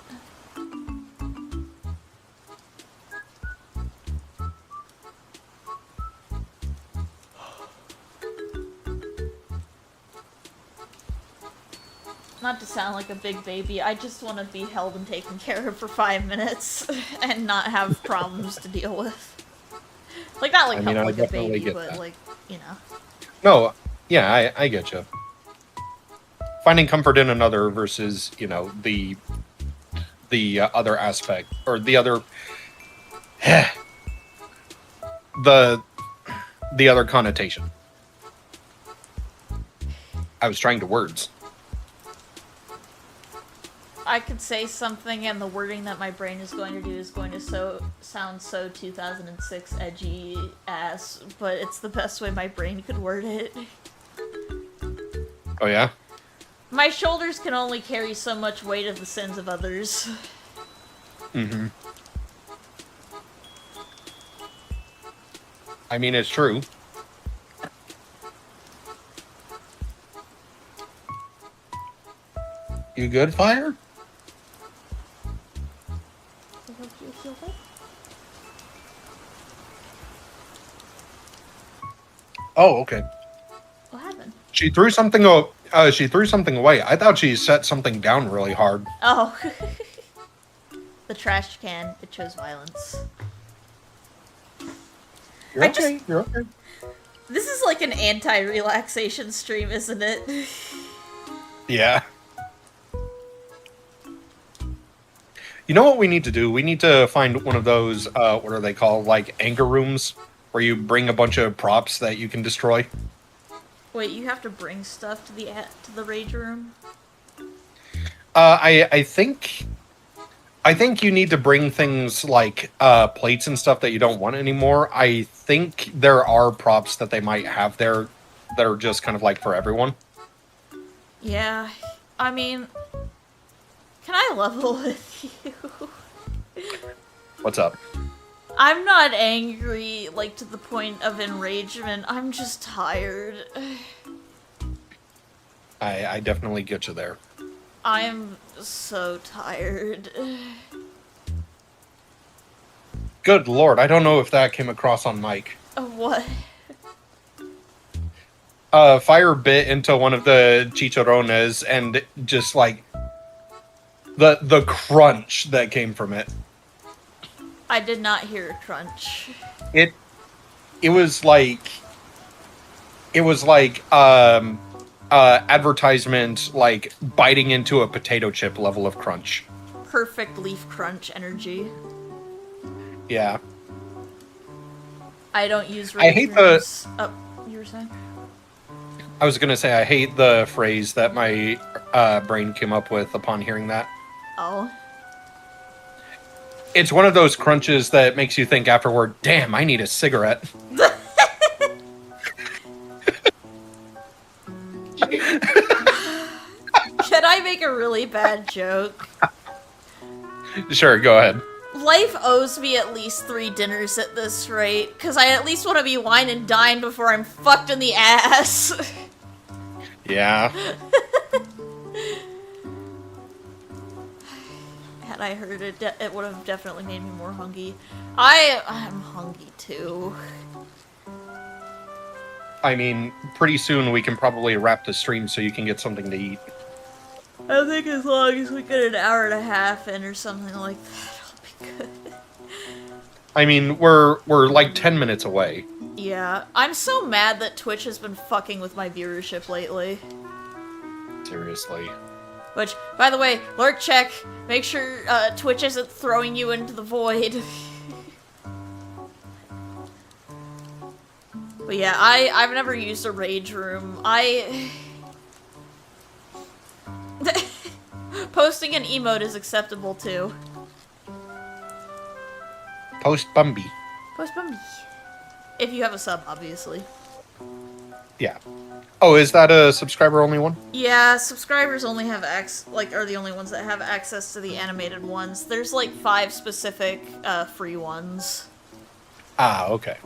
Not to sound like a big baby, I just want to be held and taken care of for 5 minutes and not have problems to deal with. Like, not like I mean, help I like a definitely baby, get but that. like, you know. No, yeah, I get you. Finding comfort in another versus, you know, the other aspect or the other the other connotation. I was trying to words. I could say something and the wording that my brain is going to do is going to sound so 2006 edgy ass, but it's the best way my brain could word it. Oh yeah? My shoulders can only carry so much weight of the sins of others. Mm-hmm. I mean, it's true. You good, Fire? Oh, okay. What happened? She threw something. She threw something away. I thought she set something down really hard. Oh. The trash can, it chose violence. You're I okay. just- You're okay. This is like an anti-relaxation stream, isn't it? Yeah. You know what we need to do? We need to find one of those. What are they called? Like anger rooms, where you bring a bunch of props that you can destroy. Wait, you have to bring stuff to the rage room? I think you need to bring things like plates and stuff that you don't want anymore. I think there are props that they might have there that are just kind of like for everyone. Yeah, I mean, can I level with you? What's up? I'm not angry, like, to the point of enragement. I'm just tired. I definitely get you there. I'm so tired. Good lord, I don't know if that came across on mic. What? Fire bit into one of the chicharrones and just like the crunch that came from it. I did not hear a crunch. It was like advertisement like biting into a potato chip level of crunch. Perfect leaf crunch energy. Yeah. I don't use I hate the- rooms. Oh, you were saying? I was gonna say I hate the phrase that my brain came up with upon hearing that. Oh. It's one of those crunches that makes you think afterward, damn, I need a cigarette. Can I make a really bad joke? Sure, go ahead. Life owes me at least 3 dinners at this rate, because I at least want to be wine and dined before I'm fucked in the ass. Yeah. Had I heard it, it would have definitely made me more hungry. I'm hungry too. I mean, pretty soon we can probably wrap the stream so you can get something to eat. I think as long as we get an hour and a half in or something like that, I'll be good. I mean, we're like 10 minutes away. Yeah, I'm so mad that Twitch has been fucking with my viewership lately. Seriously. Which, by the way, lurk check. Make sure Twitch isn't throwing you into the void. But yeah, I've never used a rage room. Posting an emote is acceptable too. Post Bumby. Post Bumby. If you have a sub, obviously. Yeah. Oh, is that a subscriber only one? Yeah, subscribers only have are the only ones that have access to the animated ones. There's like 5 specific free ones. Ah, okay.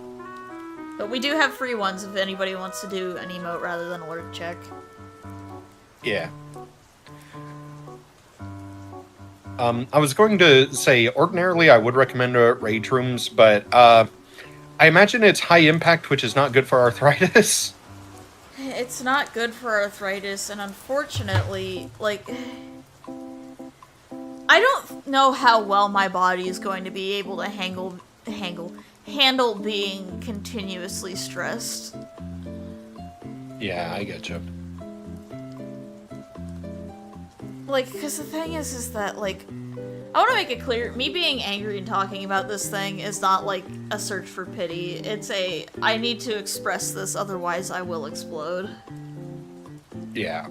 But we do have free ones if anybody wants to do an emote rather than a lurk check. Yeah. I was going to say, ordinarily I would recommend rage rooms, but I imagine it's high impact, which is not good for arthritis. It's not good for arthritis, and unfortunately, like, I don't know how well my body is going to be able to handle being continuously stressed. Yeah, I get you. Like, because the thing is that, like, I want to make it clear, me being angry and talking about this thing is not, like, a search for pity. It's I need to express this, otherwise I will explode. Yeah.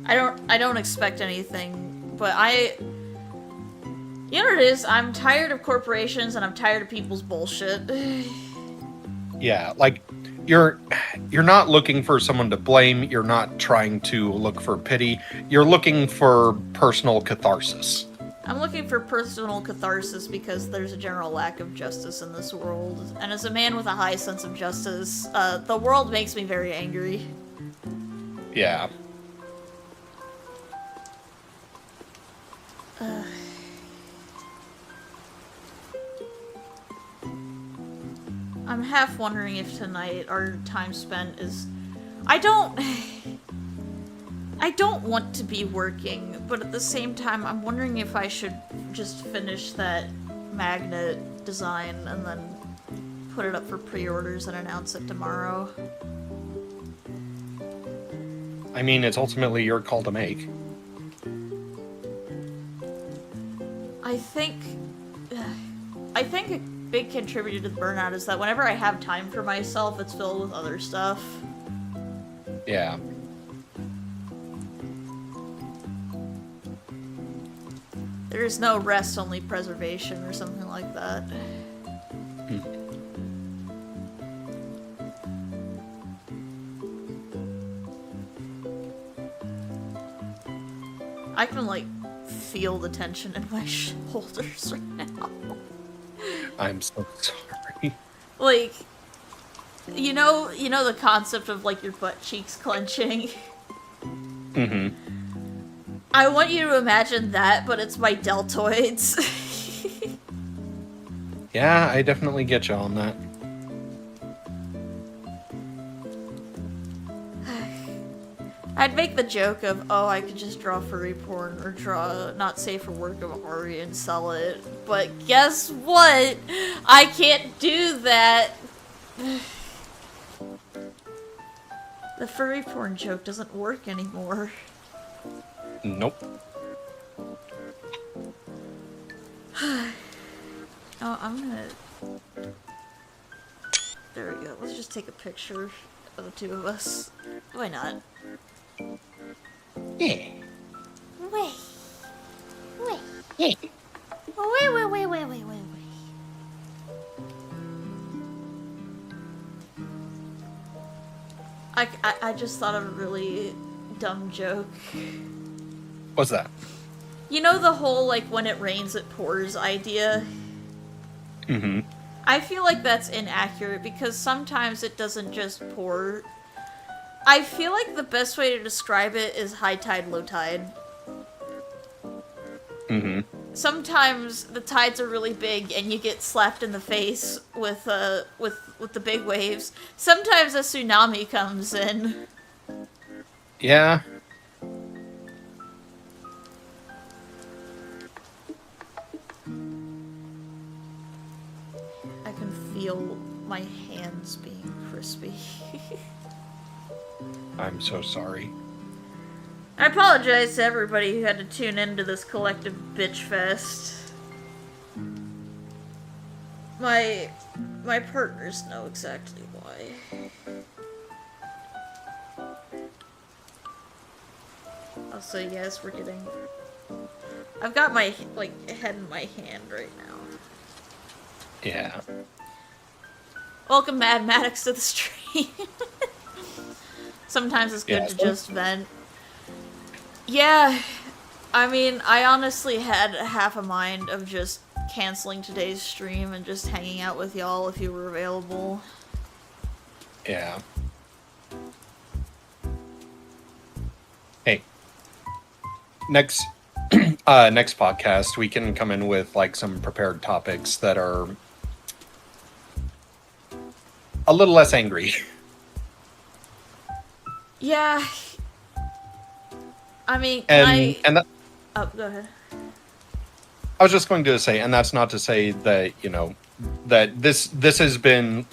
I don't expect anything, but you know what it is? I'm tired of corporations and I'm tired of people's bullshit. Yeah, like, you're not looking for someone to blame, you're not trying to look for pity, you're looking for personal catharsis. I'm looking for personal catharsis because there's a general lack of justice in this world, and as a man with a high sense of justice, the world makes me very angry. Yeah. I'm half wondering if tonight our time spent is... I don't want to be working, but at the same time, I'm wondering if I should just finish that magnet design and then put it up for pre-orders and announce it tomorrow. I mean, it's ultimately your call to make. I think a big contributor to the burnout is that whenever I have time for myself, it's filled with other stuff. Yeah. There is no rest, only preservation, or something like that. I can, like, feel the tension in my shoulders right now. I'm so sorry. Like, you know the concept of, like, your butt cheeks clenching? Mm-hmm. I want you to imagine that, but it's my deltoids. Yeah, I definitely get you on that. I'd make the joke of, oh, I could just draw furry porn or draw not safe for work of Ari and sell it. But guess what? I can't do that. The furry porn joke doesn't work anymore. Nope. Oh, I'm gonna... There we go. Let's just take a picture of the two of us. Why not? Yeah. Wait. Yeah. Wait. I just thought of a really dumb joke. What's that? You know the whole, like, when it rains it pours idea? Mm-hmm. I feel like that's inaccurate because sometimes it doesn't just pour. I feel like the best way to describe it is high tide, low tide. Mm-hmm. Sometimes the tides are really big and you get slapped in the face with the big waves. Sometimes a tsunami comes in. Yeah. I can feel my hands being crispy. I'm so sorry. I apologize to everybody who had to tune into this collective bitch fest. My partners know exactly why. Also, yes, we're getting... I've got my, like, head in my hand right now. Yeah. Welcome, Mad Maddox, to the stream. Sometimes it's good to just vent. Yeah, I mean, I honestly had half a mind of just canceling today's stream and just hanging out with y'all if you were available. Yeah. Hey. Next next podcast we can come in with like some prepared topics that are a little less angry. Yeah. I mean, And that, oh, go ahead. I was just going to say, and that's not to say that, you know, that this has been,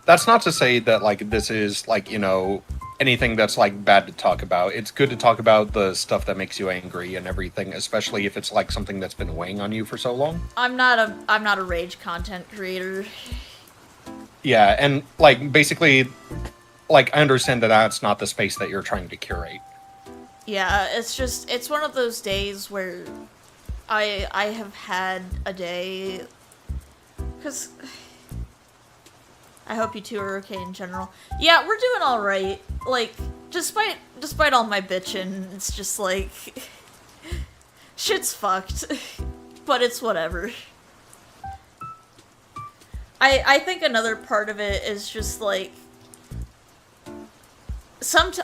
that's not to say that like this is like, you know, anything that's like bad to talk about. It's good to talk about the stuff that makes you angry and everything, especially if it's like something that's been weighing on you for so long. I'm not a rage content creator. Yeah, and like basically, like I understand that that's not the space that you're trying to curate. Yeah, it's one of those days where I have had a day, because I hope you two are okay in general. Yeah, we're doing alright. Like, despite all my bitching, it's just like, shit's fucked. But it's whatever. I think another part of it is just like,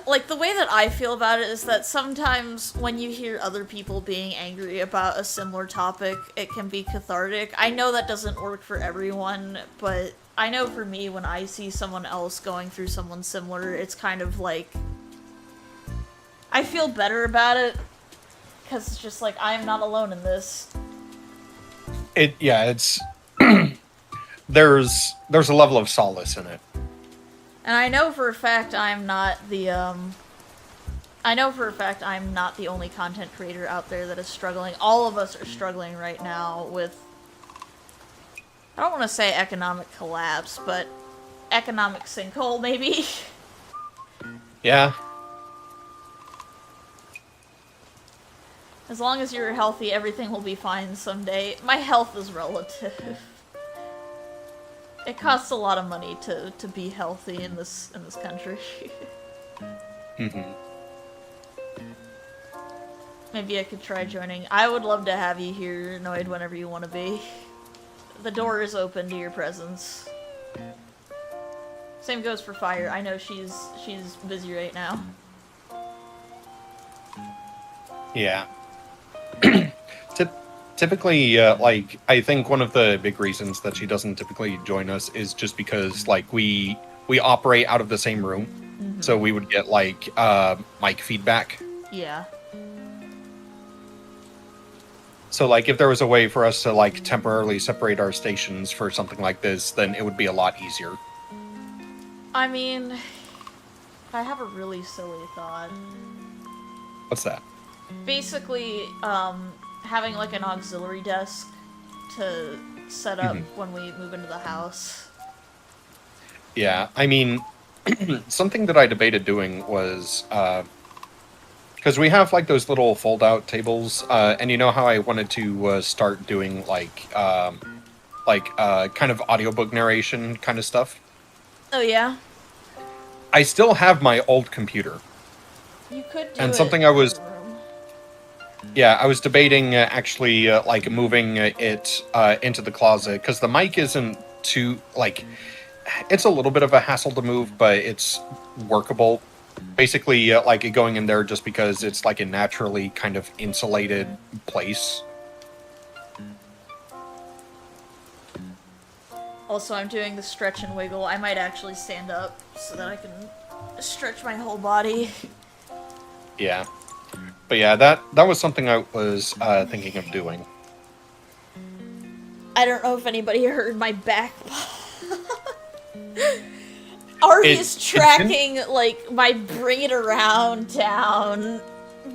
like, the way that I feel about it is that sometimes when you hear other people being angry about a similar topic, it can be cathartic. I know that doesn't work for everyone, but I know for me, when I see someone else going through someone similar, it's kind of like, I feel better about it, because it's just like, I am not alone in this. It's there's a level of solace in it. And I know for a fact I'm not the only content creator out there that is struggling. All of us are struggling right now with, I don't want to say economic collapse, but economic sinkhole, maybe? Yeah. As long as you're healthy, everything will be fine someday. My health is relative. It costs a lot of money to be healthy in this country. Mm-hmm. Maybe I could try joining. I would love to have you here, Noid, whenever you want to be. The door is open to your presence. Same goes for Fire. I know she's busy right now. Yeah. Typically, like, I think one of the big reasons that she doesn't typically join us is just because, like, we operate out of the same room. Mm-hmm. So we would get, like, mic feedback. Yeah. So, like, if there was a way for us to, like, temporarily separate our stations for something like this, then it would be a lot easier. I mean, I have a really silly thought. What's that? Basically, having like an auxiliary desk to set up when we move into the house. Yeah, I mean, something that I debated doing was, because we have like those little fold-out tables, and you know how I wanted to start doing like kind of audiobook narration kind of stuff? Oh yeah? I still have my old computer. You could do and it something in I was... your room. Yeah, I was debating actually like moving it into the closet because the mic isn't too like it's a little bit of a hassle to move, but it's workable. Basically, like it going in there just because it's like a naturally kind of insulated place. Also, I'm doing the stretch and wiggle. I might actually stand up so that I can stretch my whole body. Yeah, but yeah, that was something I was thinking of doing. I don't know if anybody heard my back. Ari It is it didn't tracking, like, my bring it around town.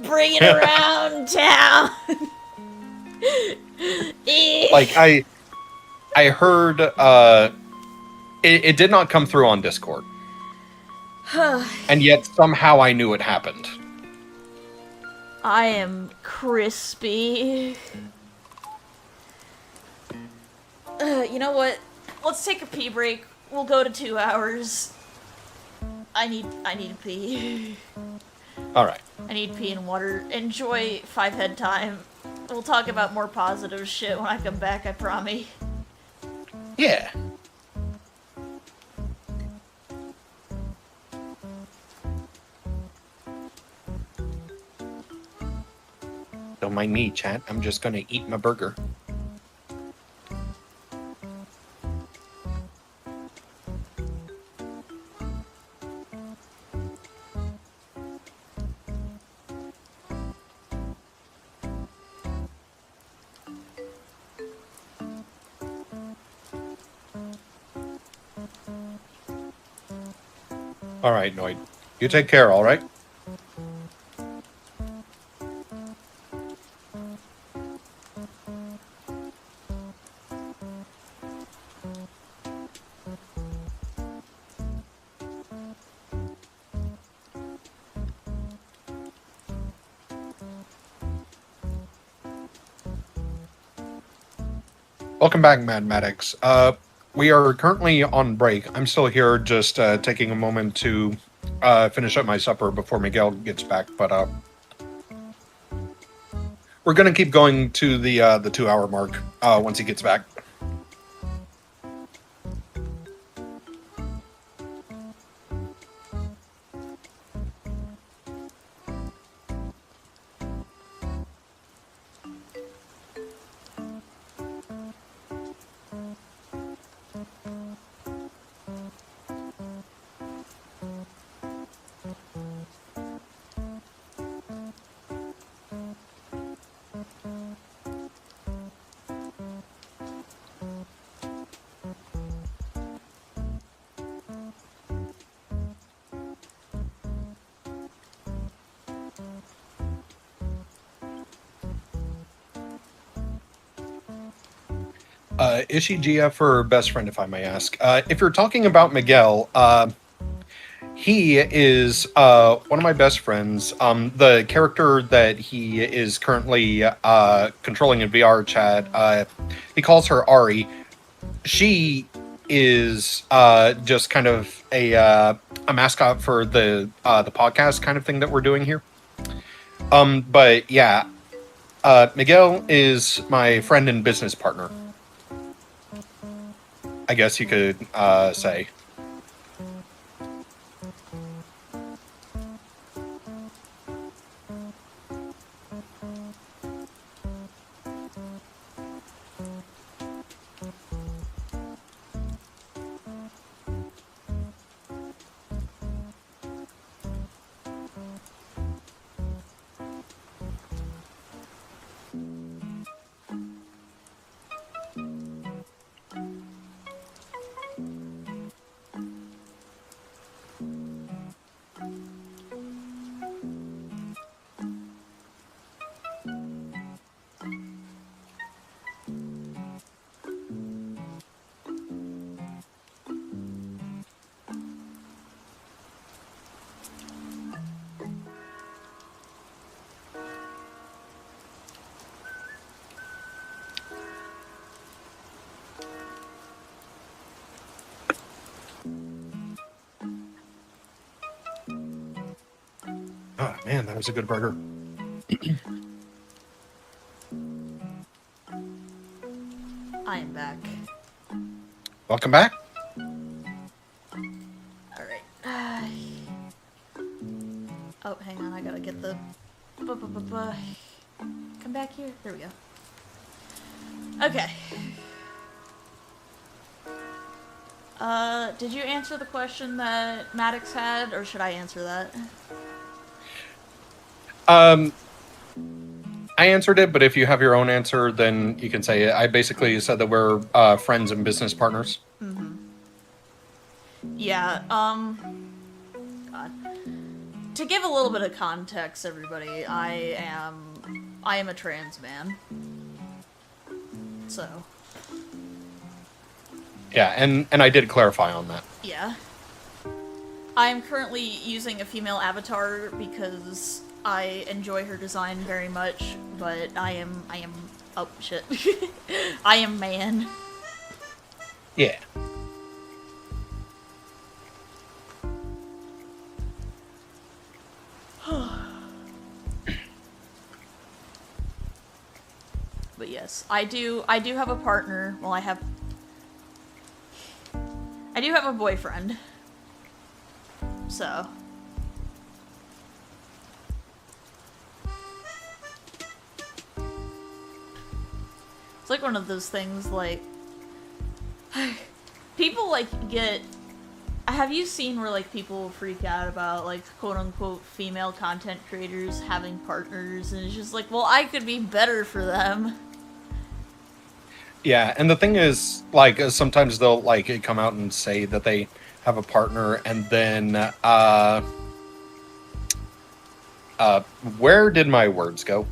Bring it around town. like I heard it did not come through on Discord, and yet somehow I knew it happened. I am crispy. You know what? Let's take a pee break. We'll go to 2 hours. I need to pee. All right. I need pee and water. Enjoy 5 head time. We'll talk about more positive shit when I come back, I promise. Yeah. Don't mind me, chat. I'm just gonna eat my burger. All right, Noid. You take care, all right? Welcome back, Mad Maddox. We are currently on break. I'm still here just taking a moment to finish up my supper before Miguel gets back, but we're going to keep going to the 2 hour mark once he gets back. Is she GF or best friend, if I may ask? If you're talking about Miguel, he is one of my best friends. The character that he is currently controlling in VR chat, he calls her Ari. She is just kind of a mascot for the podcast kind of thing that we're doing here. But yeah, Miguel is my friend and business partner, I guess you could say. Oh man, that was a good burger. I am back. Welcome back. Alright. Oh, hang on, I gotta get the... Come back here. There we go. Okay. Did you answer the question that Maddox had, or should I answer that? I answered it, but if you have your own answer, then you can say it. I basically said that we're friends and business partners. Mm-hmm. Yeah, God. To give a little bit of context, everybody, I am a trans man. So. Yeah, and I did clarify on that. Yeah. I am currently using a female avatar because I enjoy her design very much, but I am, oh shit. I am man. Yeah. But yes, I do have a partner. Well, I do have a boyfriend. So. It's like one of those things, like, people, like, get... Have you seen where, like, people freak out about, like, quote-unquote female content creators having partners, and it's just like, well, I could be better for them. Yeah, and the thing is, like, sometimes they'll, like, come out and say that they have a partner, and then, where did my words go?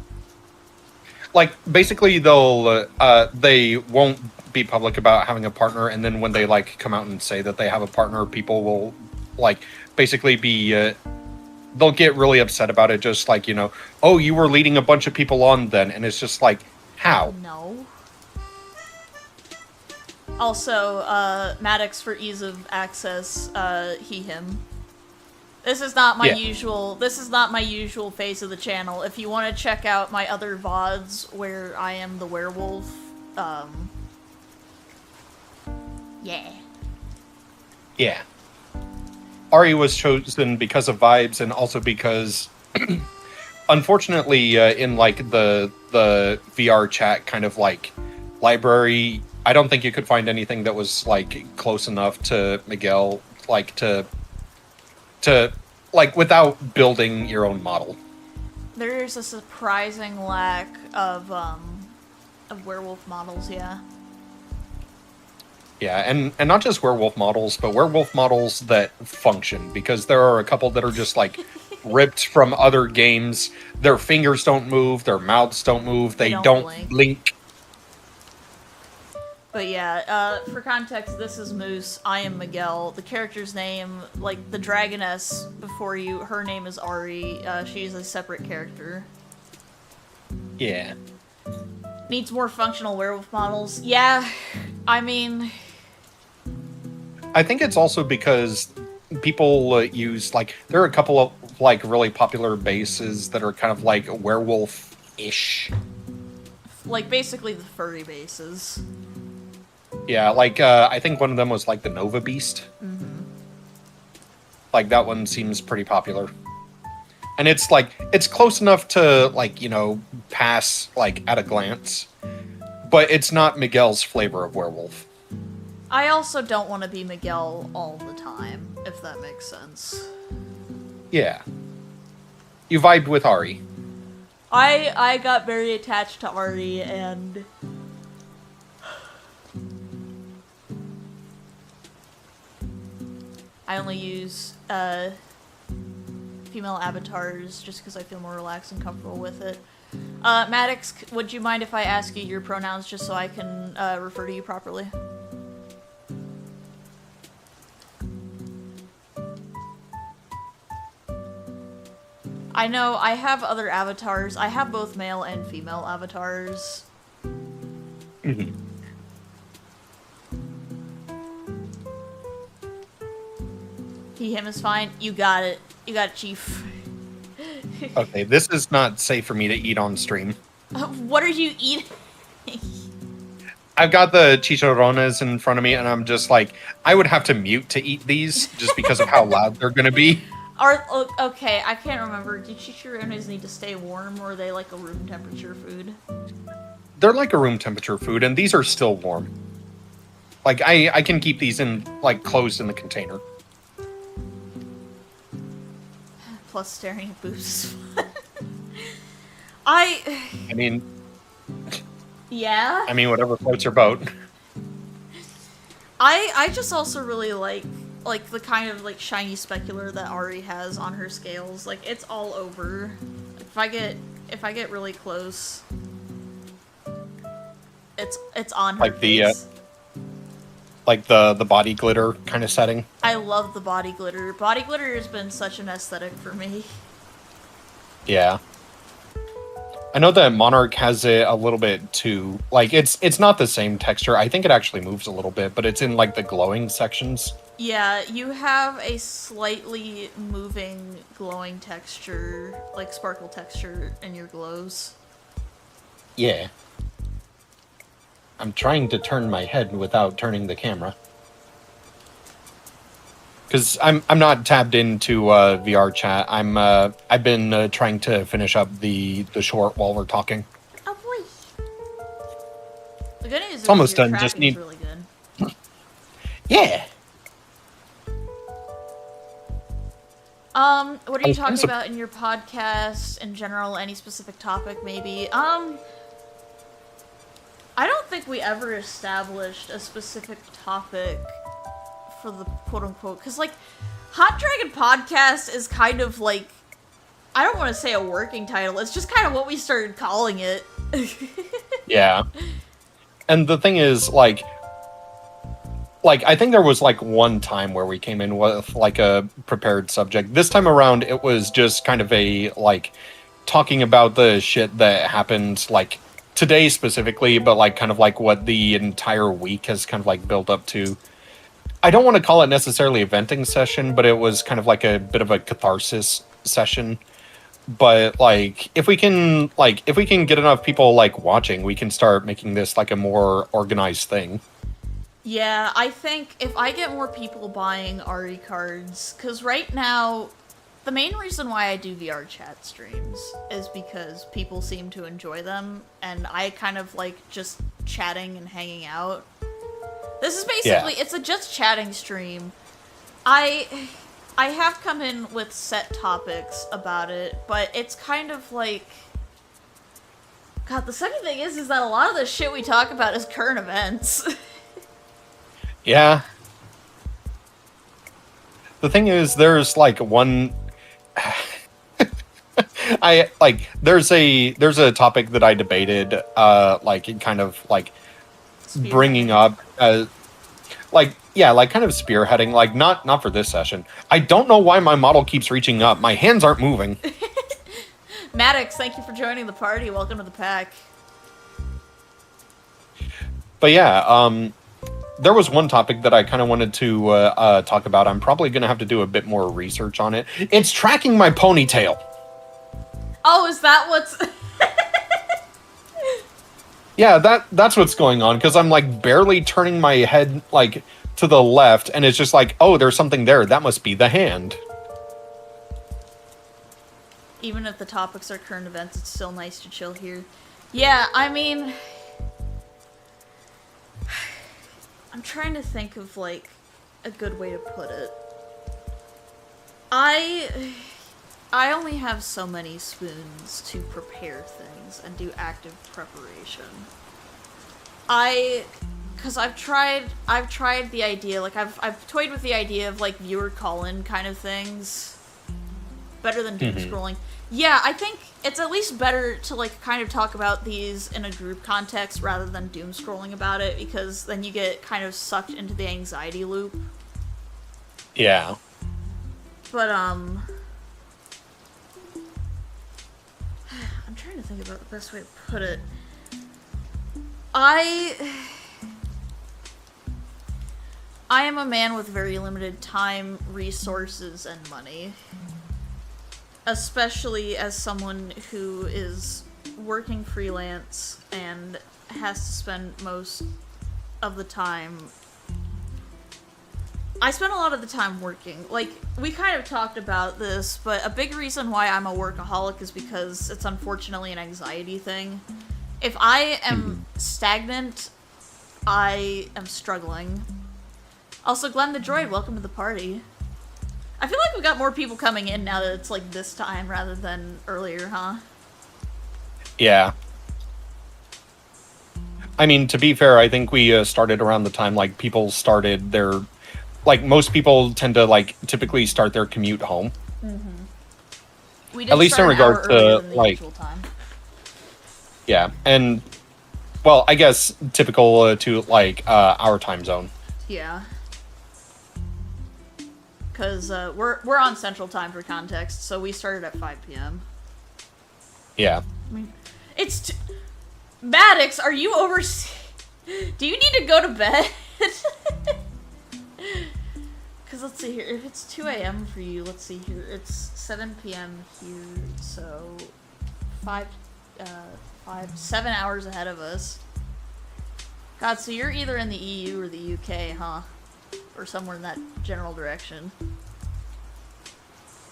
Like, basically, they won't be public about having a partner, and then when they, like, come out and say that they have a partner, people will, like, basically be, they'll get really upset about it, just like, you know, oh, you were leading a bunch of people on then, and it's just like, how? No. Also, Maddox for ease of access, he, him. This is not my usual phase of the channel. If you want to check out my other VODs where I am the werewolf, yeah. Yeah. Ari was chosen because of vibes and also because, unfortunately, in, like, the VR chat kind of, like, library, I don't think you could find anything that was, like, close enough to Miguel, like, to like, without building your own model. There's a surprising lack of werewolf models, yeah. Yeah, and not just werewolf models, but werewolf models that function, because there are a couple that are just, like, ripped from other games. Their fingers don't move, their mouths don't move, they don't blink. But yeah, for context, this is Moose, I am Miguel. The character's name, like, the dragoness before you, her name is Ari. She's a separate character. Yeah. Needs more functional werewolf models. Yeah, I mean... I think it's also because people use, like, there are a couple of, like, really popular bases that are kind of, like, werewolf-ish. Like, basically the furry bases. Yeah, like, I think one of them was, like, the Nova Beast. Mm-hmm. Like, that one seems pretty popular. And it's, like, it's close enough to, like, you know, pass, like, at a glance. But it's not Miguel's flavor of werewolf. I also don't want to be Miguel all the time, if that makes sense. Yeah. You vibed with Ari. I got very attached to Ari, and... I only use female avatars just because I feel more relaxed and comfortable with it. Maddox, would you mind if I ask you your pronouns just so I can refer to you properly? I know I have other avatars. I have both male and female avatars. Mm-hmm. He, him is fine. You got it. You got it, Chief. Okay, this is not safe for me to eat on stream. What are you eating? I've got the chicharrones in front of me, and I'm just like, I would have to mute to eat these just because of how loud they're gonna be. Okay, I can't remember. Do chicharrones need to stay warm, or are they like a room temperature food? They're like a room temperature food, and these are still warm. Like, I can keep these in, like, closed in the container. Plus staring at boobs. I mean, Yeah? whatever floats your boat. I just also really like the kind of like shiny specular that Ari has on her scales. Like it's all over. If I get really close, it's on her Like face. The body glitter kind of setting. I love the body glitter. Body glitter has been such an aesthetic for me. Yeah. I know that Monarch has it a little bit too. Like it's not the same texture. I think it actually moves a little bit, but it's in like the glowing sections. Yeah, you have a slightly moving glowing texture, like sparkle texture in your glows. Yeah. I'm trying to turn my head without turning the camera. Because I'm not tabbed into VR chat. I've been trying to finish up the short while we're talking. Oh boy. The good news is almost your done, just tracking's need- really good. Yeah. What are you talking Awesome. about in your podcast in general? Any specific topic, maybe? I don't think we ever established a specific topic for the quote-unquote, because, like, Hot Dragon Podcast is kind of, like, I don't want to say a working title, it's just kind of what we started calling it. Yeah. And the thing is, like, I think there was, like, one time where we came in with, like, a prepared subject. This time around, it was just kind of a, like, talking about the shit that happened, like, today specifically, but, like, kind of like what the entire week has kind of, like, built up to. I don't want to call it necessarily a venting session, but it was kind of like a bit of a catharsis session. But, like, if we can get enough people, like, watching, we can start making this, like, a more organized thing. Yeah, I think if I get more people buying Ari cards, because right now, the main reason why I do VR chat streams is because people seem to enjoy them, and I kind of like just chatting and hanging out. This is basically, it's a just chatting stream. I have come in with set topics about it, but it's kind of like... God, the second thing is that a lot of the shit we talk about is current events. Yeah. The thing is, there's like one. There's a topic that I debated, like kind of like bringing up, kind of spearheading, like not for this session. I don't know why my model keeps reaching up. My hands aren't moving. Maddox, thank you for joining the party. Welcome to the pack. But yeah, there was one topic that I kind of wanted to talk about. I'm probably going to have to do a bit more research on it. It's tracking my ponytail. Oh, is that what's... Yeah, that's what's going on, because I'm, like, barely turning my head, like, to the left, and it's just like, oh, there's something there. That must be the hand. Even if the topics are current events, it's still nice to chill here. Yeah, I mean... I'm trying to think of, like, a good way to put it. I only have so many spoons to prepare things and do active preparation. Because I've tried the idea, like, I've toyed with the idea of, like, viewer call-in kind of things. Better than doom scrolling. Yeah, I think it's at least better to, like, kind of talk about these in a group context rather than doom scrolling about it, because then you get kind of sucked into the anxiety loop. Yeah. But, I'm trying to think about the best way to put it. I am a man with very limited time, resources, and money. Especially as someone who is working freelance and has to spend most of the time, I spend a lot of the time working. Like, we kind of talked about this, but a big reason why I'm a workaholic is because it's unfortunately an anxiety thing. If I am stagnant, I am struggling. Also, Glenn the Droid, welcome to the party. I feel like we've got more people coming in now that it's like this time rather than earlier, huh? Yeah. I mean, to be fair, I think we started around the time, like, people started their... Like, most people tend to, like, typically start their commute home. We did At least in start an hour regard earlier to, than the like... usual time. Yeah, and... Well, I guess typical to, like, our time zone. Yeah. Because we're on Central Time for context, so we started at 5 p.m. Yeah. I mean, it's... Maddox, are you over... Do you need to go to bed? Because let's see here, if it's 2 a.m. for you, let's see here, it's 7 p.m. here, so 7 hours ahead of us. God, so you're either in the EU or the UK, huh? Or somewhere in that general direction.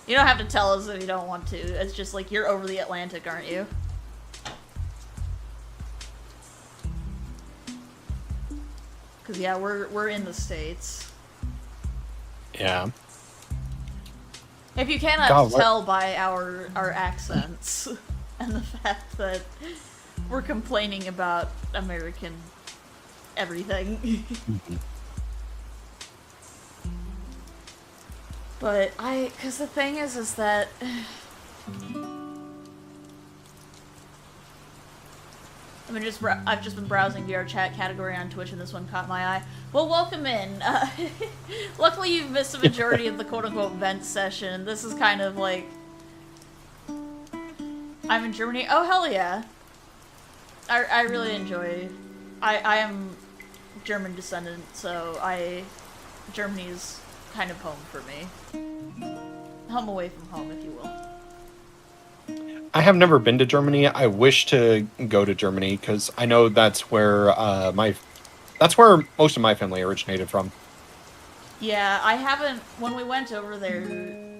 You don't have to tell us if you don't want to, it's just like, you're over the Atlantic, aren't you? Because, yeah, we're in the States. Yeah. If you cannot tell by our accents and the fact that we're complaining about American everything. But because the thing is that I've just been browsing VR chat category on Twitch and this one caught my eye. Well, welcome in. Luckily you've missed the majority of the quote-unquote vent session. This is kind of like... I'm in Germany. Oh, hell yeah. I really enjoy... I am German descendant, so Germany is kind of home for me. Home away from home, if you will. I have never been to Germany. I wish to go to Germany because I know that's where that's where most of my family originated from. Yeah, I haven't. When we went over there,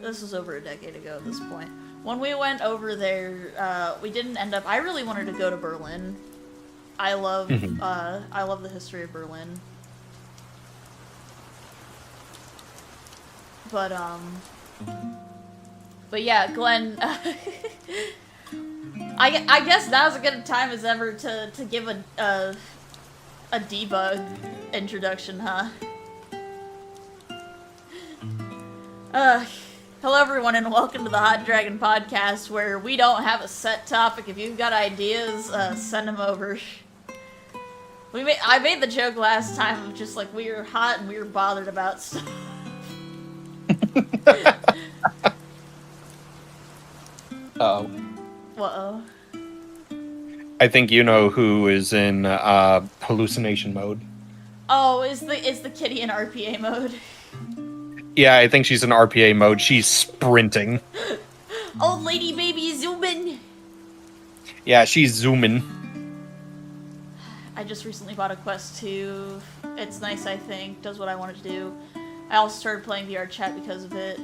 this was over a decade ago at this point. When we went over there, we didn't end up. I really wanted to go to Berlin. I love the history of Berlin. But yeah, Glenn. I guess now's as good a time as ever to give a debug introduction, huh? Hello everyone and welcome to the Hot Dragon Podcast, where we don't have a set topic. If you've got ideas, send them over. I made the joke last time of just like we were hot and we were bothered about stuff. Uh-oh. Uh-oh. I think you know who is in hallucination mode. Oh, is the kitty in RPA mode? Yeah, I think she's in RPA mode. She's sprinting. Old lady baby zooming. Yeah, she's zooming. I just recently bought a Quest 2. It's nice, I think. Does what I wanted to do. I also started playing VR chat because of it.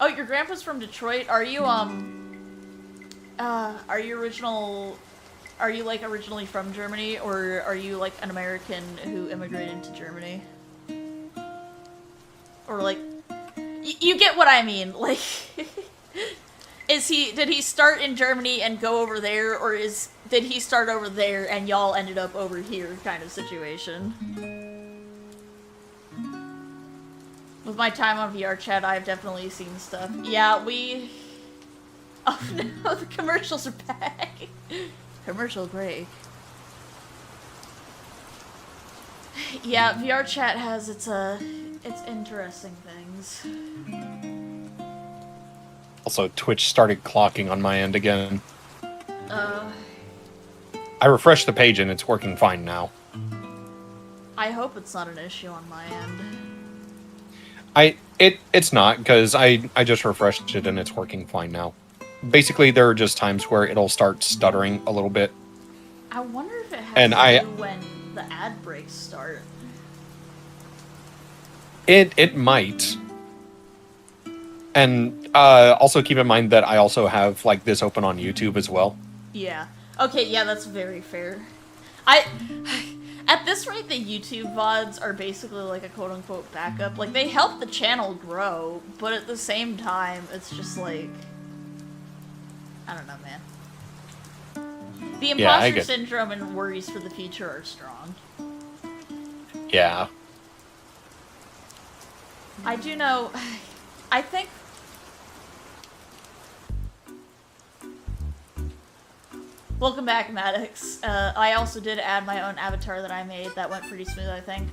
Oh, your grandpa's from Detroit? Are you like originally from Germany, or are you like an American who immigrated to Germany? Or like, you get what I mean, like, did he start in Germany and go over there, or did he start over there and y'all ended up over here kind of situation? With my time on VR chat, I've definitely seen stuff. Yeah, oh no, the commercials are back. Commercial break. Yeah, VR chat has its interesting things. Also, Twitch started clocking on my end again. I refreshed the page and it's working fine now. I hope it's not an issue on my end. It's not, because I just refreshed it and it's working fine now. Basically, there are just times where it'll start stuttering a little bit. I wonder if it has And to do when the ad breaks start. It might. And also keep in mind that I also have like this open on YouTube as well. Yeah. Okay, yeah, that's very fair. At this rate, the YouTube VODs are basically like a quote-unquote backup. Like, they help the channel grow, but at the same time, it's just like... I don't know, man. The imposter syndrome and worries for the future are strong. Yeah. I do know... I think... Welcome back, Maddox. I also did add my own avatar that I made. That went pretty smooth, I think.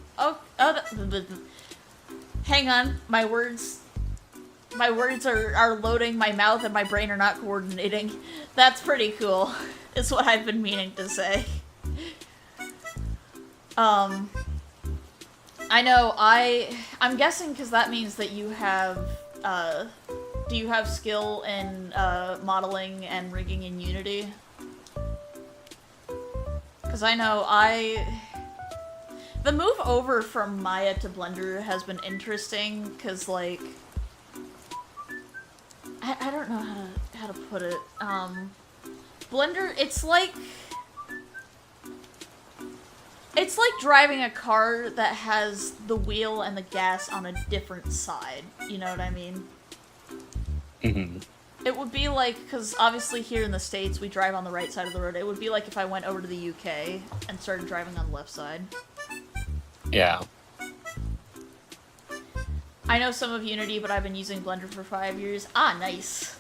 Hang on. My words are loading. My mouth and my brain are not coordinating. That's pretty cool, is what I've been meaning to say. I know, I'm guessing because that means that you have, do you have skill in, modeling and rigging in Unity? Because I know the move over from Maya to Blender has been interesting, because, like, I don't know how to put it. Blender, it's like driving a car that has the wheel and the gas on a different side. You know what I mean? Mm-hmm. It would be like, because obviously here in the States we drive on the right side of the road. It would be like if I went over to the UK and started driving on the left side. Yeah. I know some of Unity, but I've been using Blender for 5 years. Ah, nice.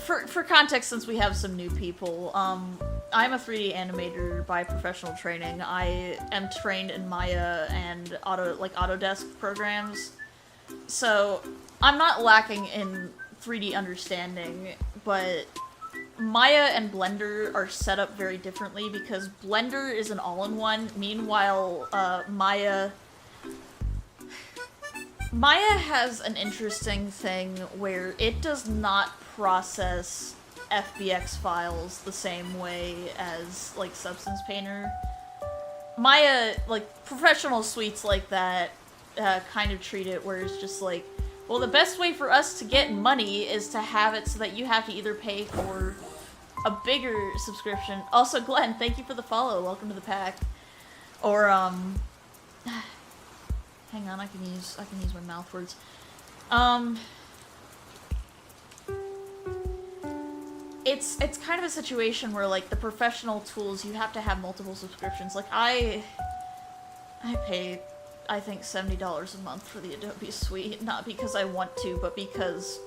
For context, since we have some new people, I'm a 3D animator by professional training. I am trained in Maya and Autodesk programs. So, I'm not lacking in 3D understanding, but Maya and Blender are set up very differently because Blender is an all-in-one, meanwhile, Maya has an interesting thing where it does not process FBX files the same way as, like, Substance Painter. Maya, like, professional suites like that, kind of treat it where it's just like, well, the best way for us to get money is to have it so that you have to either pay for a bigger subscription. Also, Glenn, thank you for the follow. Welcome to the pack. Or, hang on, I can use my mouth words. It's kind of a situation where, like, the professional tools, you have to have multiple subscriptions. Like, I pay, I think, $70 a month for the Adobe Suite, not because I want to, but because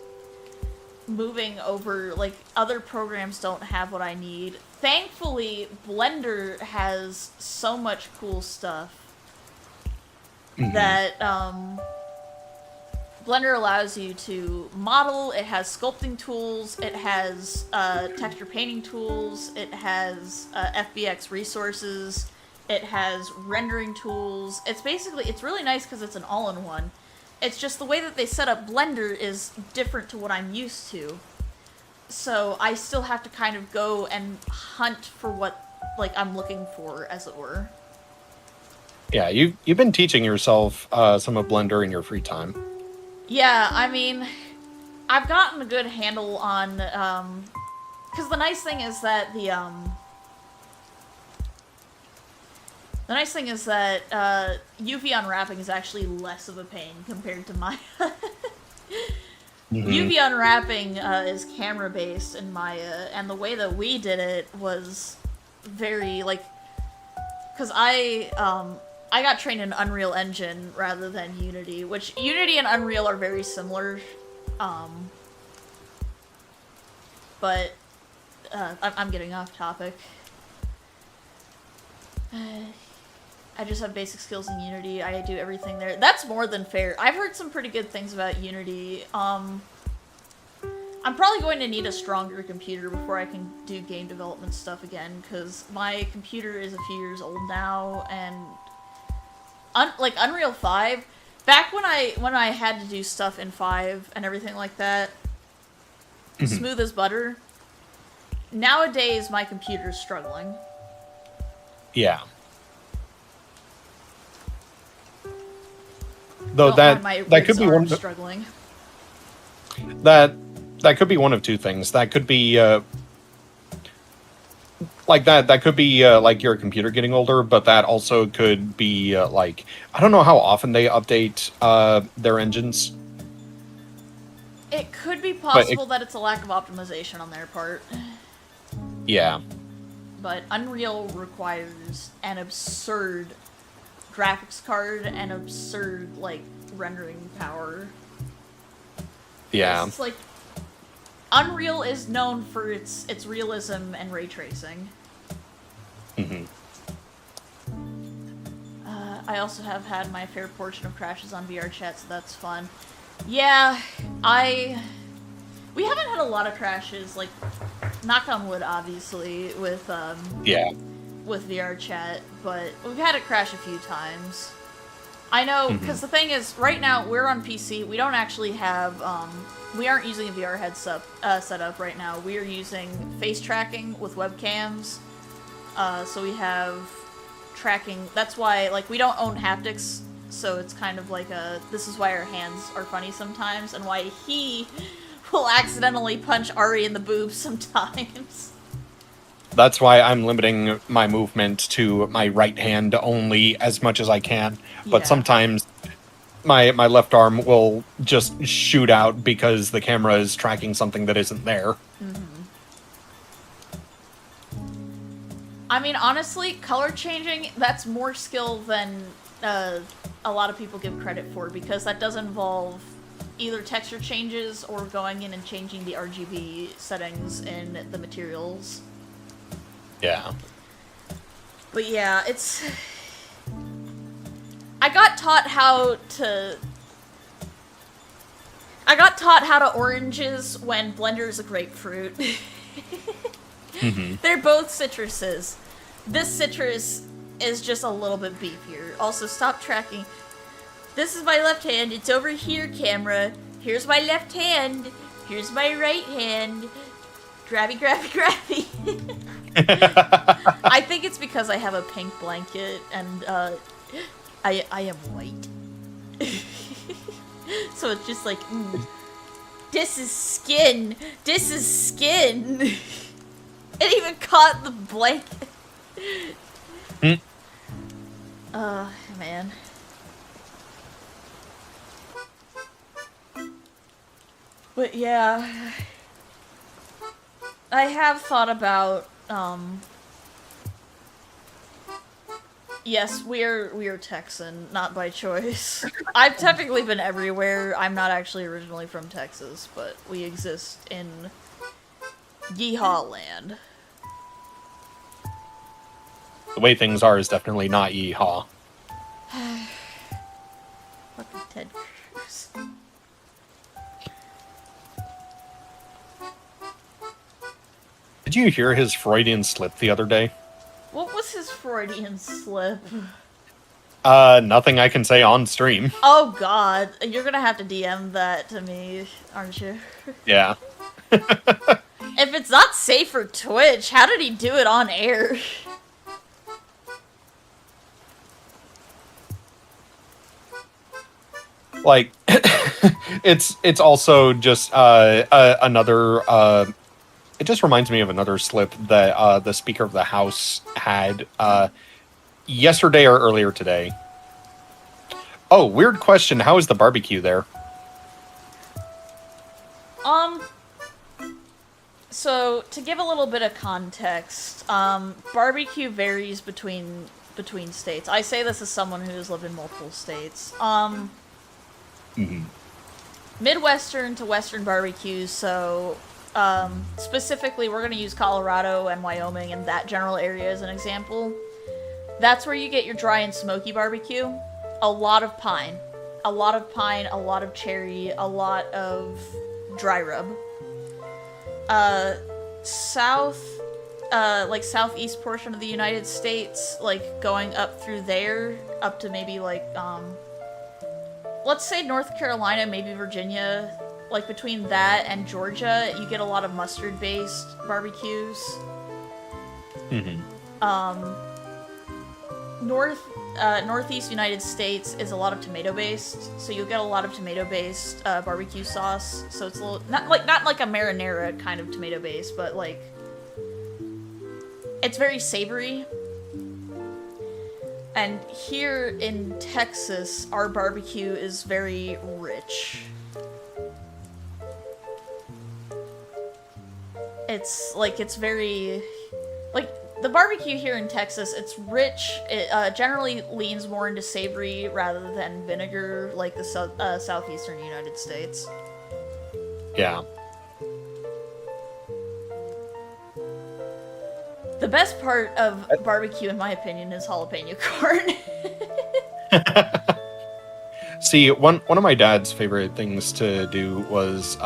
moving over, like, other programs don't have what I need. Thankfully, Blender has so much cool stuff that, Blender allows you to model, it has sculpting tools, it has, texture painting tools, it has, FBX resources, it has rendering tools. It's basically, it's really nice because it's an all-in-one. It's just the way that they set up Blender is different to what I'm used to. So I still have to kind of go and hunt for what, like, I'm looking for, as it were. Yeah, you've been teaching yourself some of Blender in your free time. Yeah, I mean, I've gotten a good handle on, because the nice thing is that UV unwrapping is actually less of a pain compared to Maya. UV unwrapping is camera-based in Maya, and the way that we did it was very, like, because I got trained in Unreal Engine rather than Unity, which Unity and Unreal are very similar, but I'm getting off topic. I just have basic skills in Unity. I do everything there. That's more than fair. I've heard some pretty good things about Unity. I'm probably going to need a stronger computer before I can do game development stuff again, because my computer is a few years old now, and like Unreal 5, back when I had to do stuff in 5 and everything like that, smooth as butter, nowadays my computer's struggling. Yeah. Though Don't mind my that could be arm one struggling. that could be one of two things. That could be like that could be like your computer getting older, but that also could be like, I don't know how often they update their engines. It could be possible that it's a lack of optimization on their part. Yeah. But Unreal requires an absurd graphics card and absurd, like, rendering power. Yeah. It's like, Unreal is known for its realism and ray tracing. Mm-hmm. I also have had my fair portion of crashes on VR chat, so that's fun. Yeah, we haven't had a lot of crashes, like, knock on wood, obviously, with, with VR chat, but we've had it crash a few times. I know, because the thing is, right now, we're on PC, we don't actually have, we aren't using a VR setup right now. We are using face tracking with webcams, so we have tracking. That's why, like, we don't own haptics, so it's kind of like this is why our hands are funny sometimes, and why he will accidentally punch Ari in the boobs sometimes. That's why I'm limiting my movement to my right hand only as much as I can. But Yeah. sometimes my left arm will just shoot out because the camera is tracking something that isn't there. I mean, honestly, color changing, that's more skill than a lot of people give credit for, because that does involve either texture changes or going in and changing the RGB settings in the materials. Yeah. But yeah, it's... I got taught how to oranges when Blender is a grapefruit. They're both citruses. This citrus is just a little bit beefier. Also, stop tracking. This is my left hand. It's over here, camera. Here's my left hand. Here's my right hand. Grabby, grabby, grabby. I think it's because I have a pink blanket and I am white. So it's just like, this is skin. This is skin. It even caught the blanket. Man. But yeah, I have thought about, yes, we're Texan, not by choice. I've technically been everywhere. I'm not actually originally from Texas, but we exist in Yeehaw land. The way things are is definitely not yeehaw. Fucking Ted Cruz. Did you hear his Freudian slip the other day? What was his Freudian slip? Nothing I can say on stream. Oh god, you're gonna have to DM that to me, aren't you? Yeah. If it's not safe for Twitch, how did he do it on air? Like, it's also just another. It just reminds me of another slip that the Speaker of the House had yesterday or earlier today. Oh, weird question. How is the barbecue there? So to give a little bit of context, barbecue varies between states. I say this as someone who has lived in multiple states. Midwestern to Western barbecues, so specifically we're going to use Colorado and Wyoming and that general area as an example. That's where you get your dry and smoky barbecue. A lot of pine. A lot of pine, a lot of cherry, a lot of dry rub. Like southeast portion of the United States, like going up through there, up to maybe like, let's say North Carolina, maybe Virginia, like between that and Georgia, you get a lot of mustard-based barbecues. Mm-hmm. Northeast United States is a lot of tomato-based, so you'll get a lot of tomato-based barbecue sauce. So it's a little not like a marinara kind of tomato-based, but like it's very savory. And here in Texas, our barbecue is very rich. It's very like the barbecue here in Texas, it's rich. It generally leans more into savory rather than vinegar, like the southeastern United States. Yeah. The best part of barbecue, in my opinion, is jalapeno corn. See, one of my dad's favorite things to do was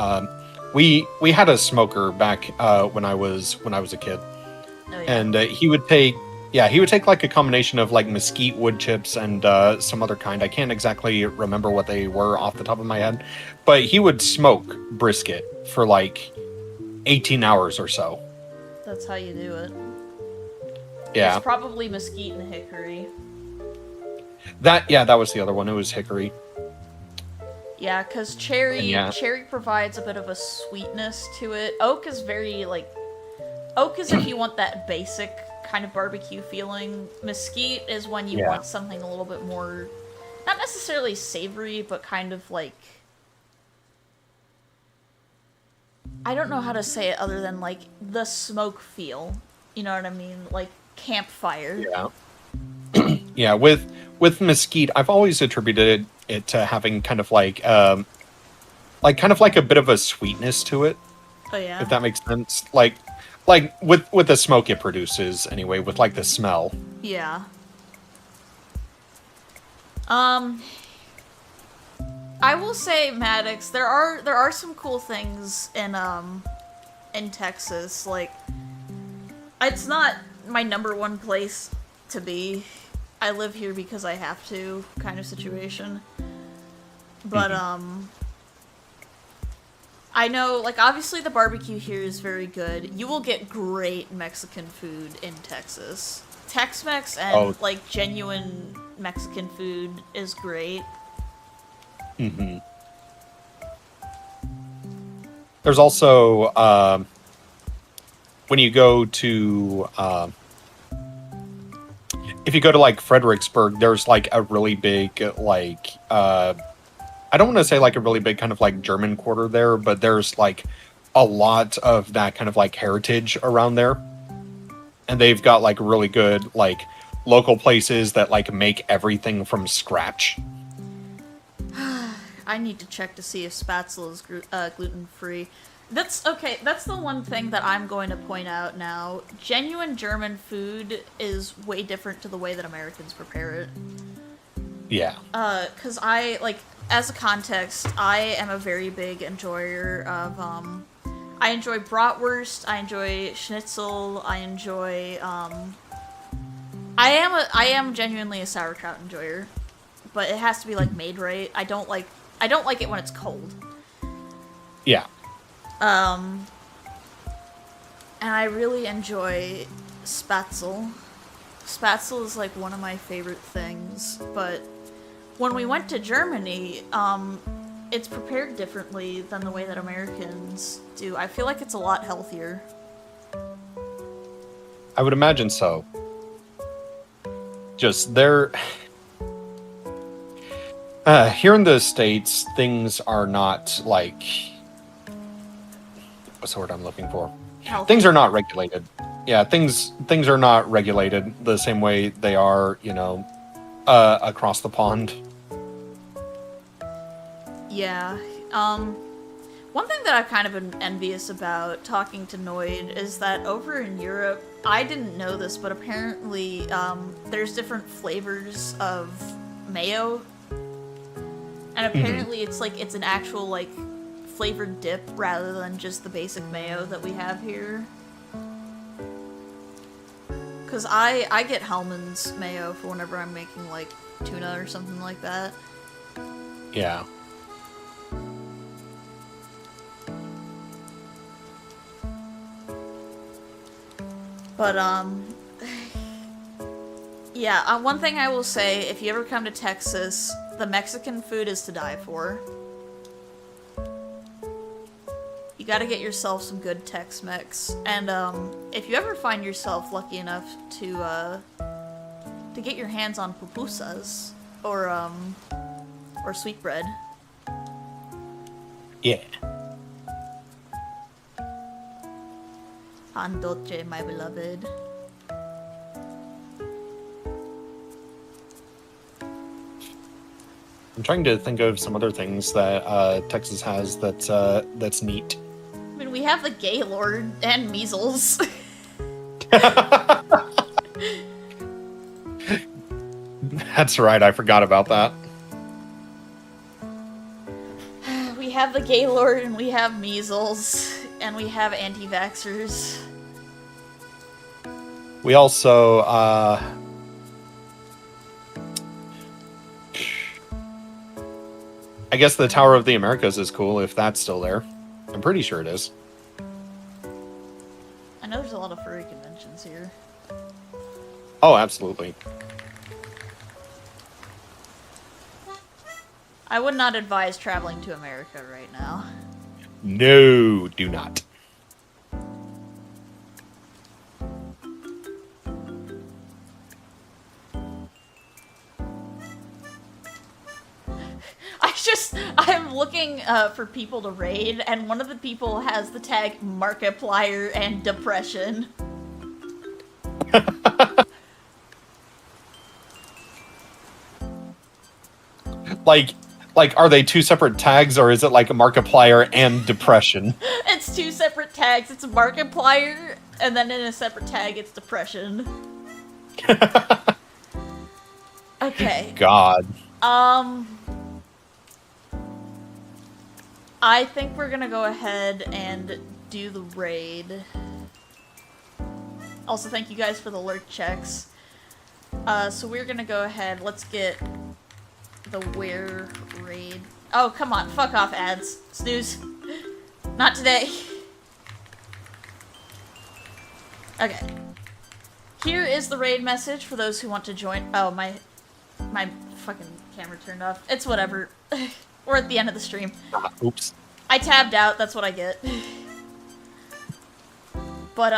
we had a smoker back when I was a kid. Oh, yeah. And he would take like a combination of like mesquite wood chips and some other kind. I can't exactly remember what they were off the top of my head, but he would smoke brisket for like 18 hours or so. That's how you do it. Yeah. It's probably mesquite and hickory. That was the other one. It was hickory. Yeah, because cherry Yeah. provides a bit of a sweetness to it. Oak is very, like... Oak is if you want that basic kind of barbecue feeling. Mesquite is when you want something a little bit more... Not necessarily savory, but kind of like... I don't know how to say it other than, like, the smoke feel. You know what I mean? Like, campfire. Yeah. Yeah, with mesquite, I've always attributed it to having kind of like a bit of a sweetness to it. Oh yeah. If that makes sense. Like with the smoke it produces anyway, with like the smell. Yeah. I will say, Maddox, there are some cool things in Texas. Like, it's not my number one place to be. I live here because I have to, kind of situation. But I know, like, obviously the barbecue here is very good. You will get great Mexican food in Texas. Tex-Mex and like genuine Mexican food is great. Mm-hmm. There's also when you go to if you go to like Fredericksburg, there's like a really big like I don't want to say like a really big kind of like German quarter there, but there's like a lot of that kind of like heritage around there. And they've got like really good like local places that like make everything from scratch. I need to check to see if Spatzel is gluten-free. That's okay. That's the one thing that I'm going to point out now. Genuine German food is way different to the way that Americans prepare it. Yeah. Because I, like, as a context, I am a very big enjoyer of, I enjoy bratwurst, I enjoy schnitzel, I enjoy, I am genuinely a sauerkraut enjoyer, but it has to be, like, made right. I don't like it when it's cold. Yeah. And I really enjoy Spatzel. Spatzel is like one of my favorite things, but when we went to Germany, it's prepared differently than the way that Americans do. I feel like it's a lot healthier. I would imagine so. Just there... here in the States, things are not like... What's the word I'm looking for? Healthy. Things are not regulated. Yeah, things are not regulated the same way they are, you know, across the pond. Yeah. One thing that I've kind of been envious about talking to Noid is that over in Europe, I didn't know this, but apparently there's different flavors of mayo. And apparently it's an actual, like, flavored dip rather than just the basic mayo that we have here. Because I get Hellman's mayo for whenever I'm making, like, tuna or something like that. Yeah. But, yeah, one thing I will say, if you ever come to Texas, the Mexican food is to die for. You gotta get yourself some good Tex-Mex. And, if you ever find yourself lucky enough to get your hands on pupusas, or sweetbread. Yeah. Pan dolce, my beloved. I'm trying to think of some other things that Texas has that's neat. I mean, we have the Gaylord and measles. That's right, I forgot about that. We have the Gaylord and we have measles and we have anti-vaxxers. We also, I guess the Tower of the Americas is cool if that's still there. I'm pretty sure it is. I know there's a lot of furry conventions here. Oh, absolutely. I would not advise traveling to America right now. No, do not. I'm looking for people to raid, and one of the people has the tag Markiplier and Depression. Like, are they two separate tags, or is it like a Markiplier and Depression? It's two separate tags. It's a Markiplier, and then in a separate tag, it's Depression. Okay. God. I think we're gonna go ahead and do the raid. Also, thank you guys for the lurk checks. So we're gonna go ahead. Let's get the where raid. Oh, come on. Fuck off, ads. Snooze. Not today. Okay. Here is the raid message for those who want to join. Oh, my fucking camera turned off. It's whatever. We're at the end of the stream. Oops. I tabbed out, that's what I get. But,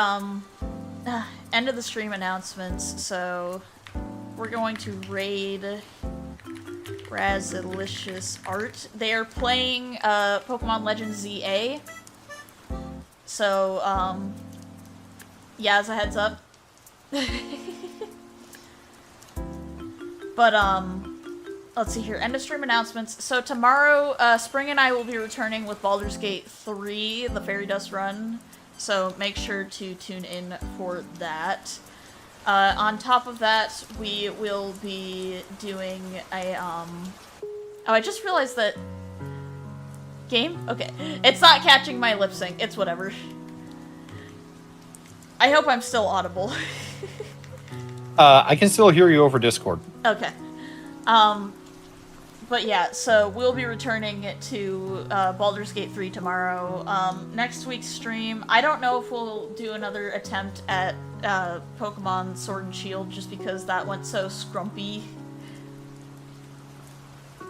end of the stream announcements, so we're going to raid Razalicious Art. They are playing, Pokemon Legends ZA. So, yeah, as a heads up. But, let's see here. End of stream announcements. So tomorrow, Spring and I will be returning with Baldur's Gate 3, the Fairy Dust Run. So make sure to tune in for that. On top of that, we will be doing a, Oh, I just realized that... Game? Okay. It's not catching my lip sync. It's whatever. I hope I'm still audible. I can still hear you over Discord. Okay. But yeah, so we'll be returning to Baldur's Gate 3 tomorrow. Next week's stream, I don't know if we'll do another attempt at Pokemon Sword and Shield, just because that went so scrumpy.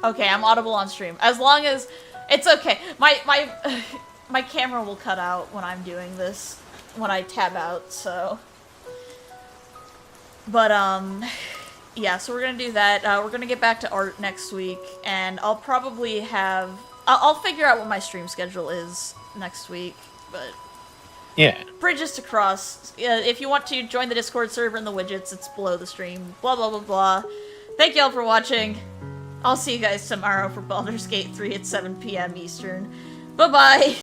Okay, I'm audible on stream. As long as... It's okay. My camera will cut out when I'm doing this, when I tab out, so... But, yeah, so we're gonna do that. We're gonna get back to art next week, and I'll probably have... I'll figure out what my stream schedule is next week, but... Yeah. Bridges to cross. If you want to join the Discord server and the widgets, it's below the stream. Blah, blah, blah, blah. Thank you all for watching. I'll see you guys tomorrow for Baldur's Gate 3 at 7 p.m. Eastern. Bye-bye!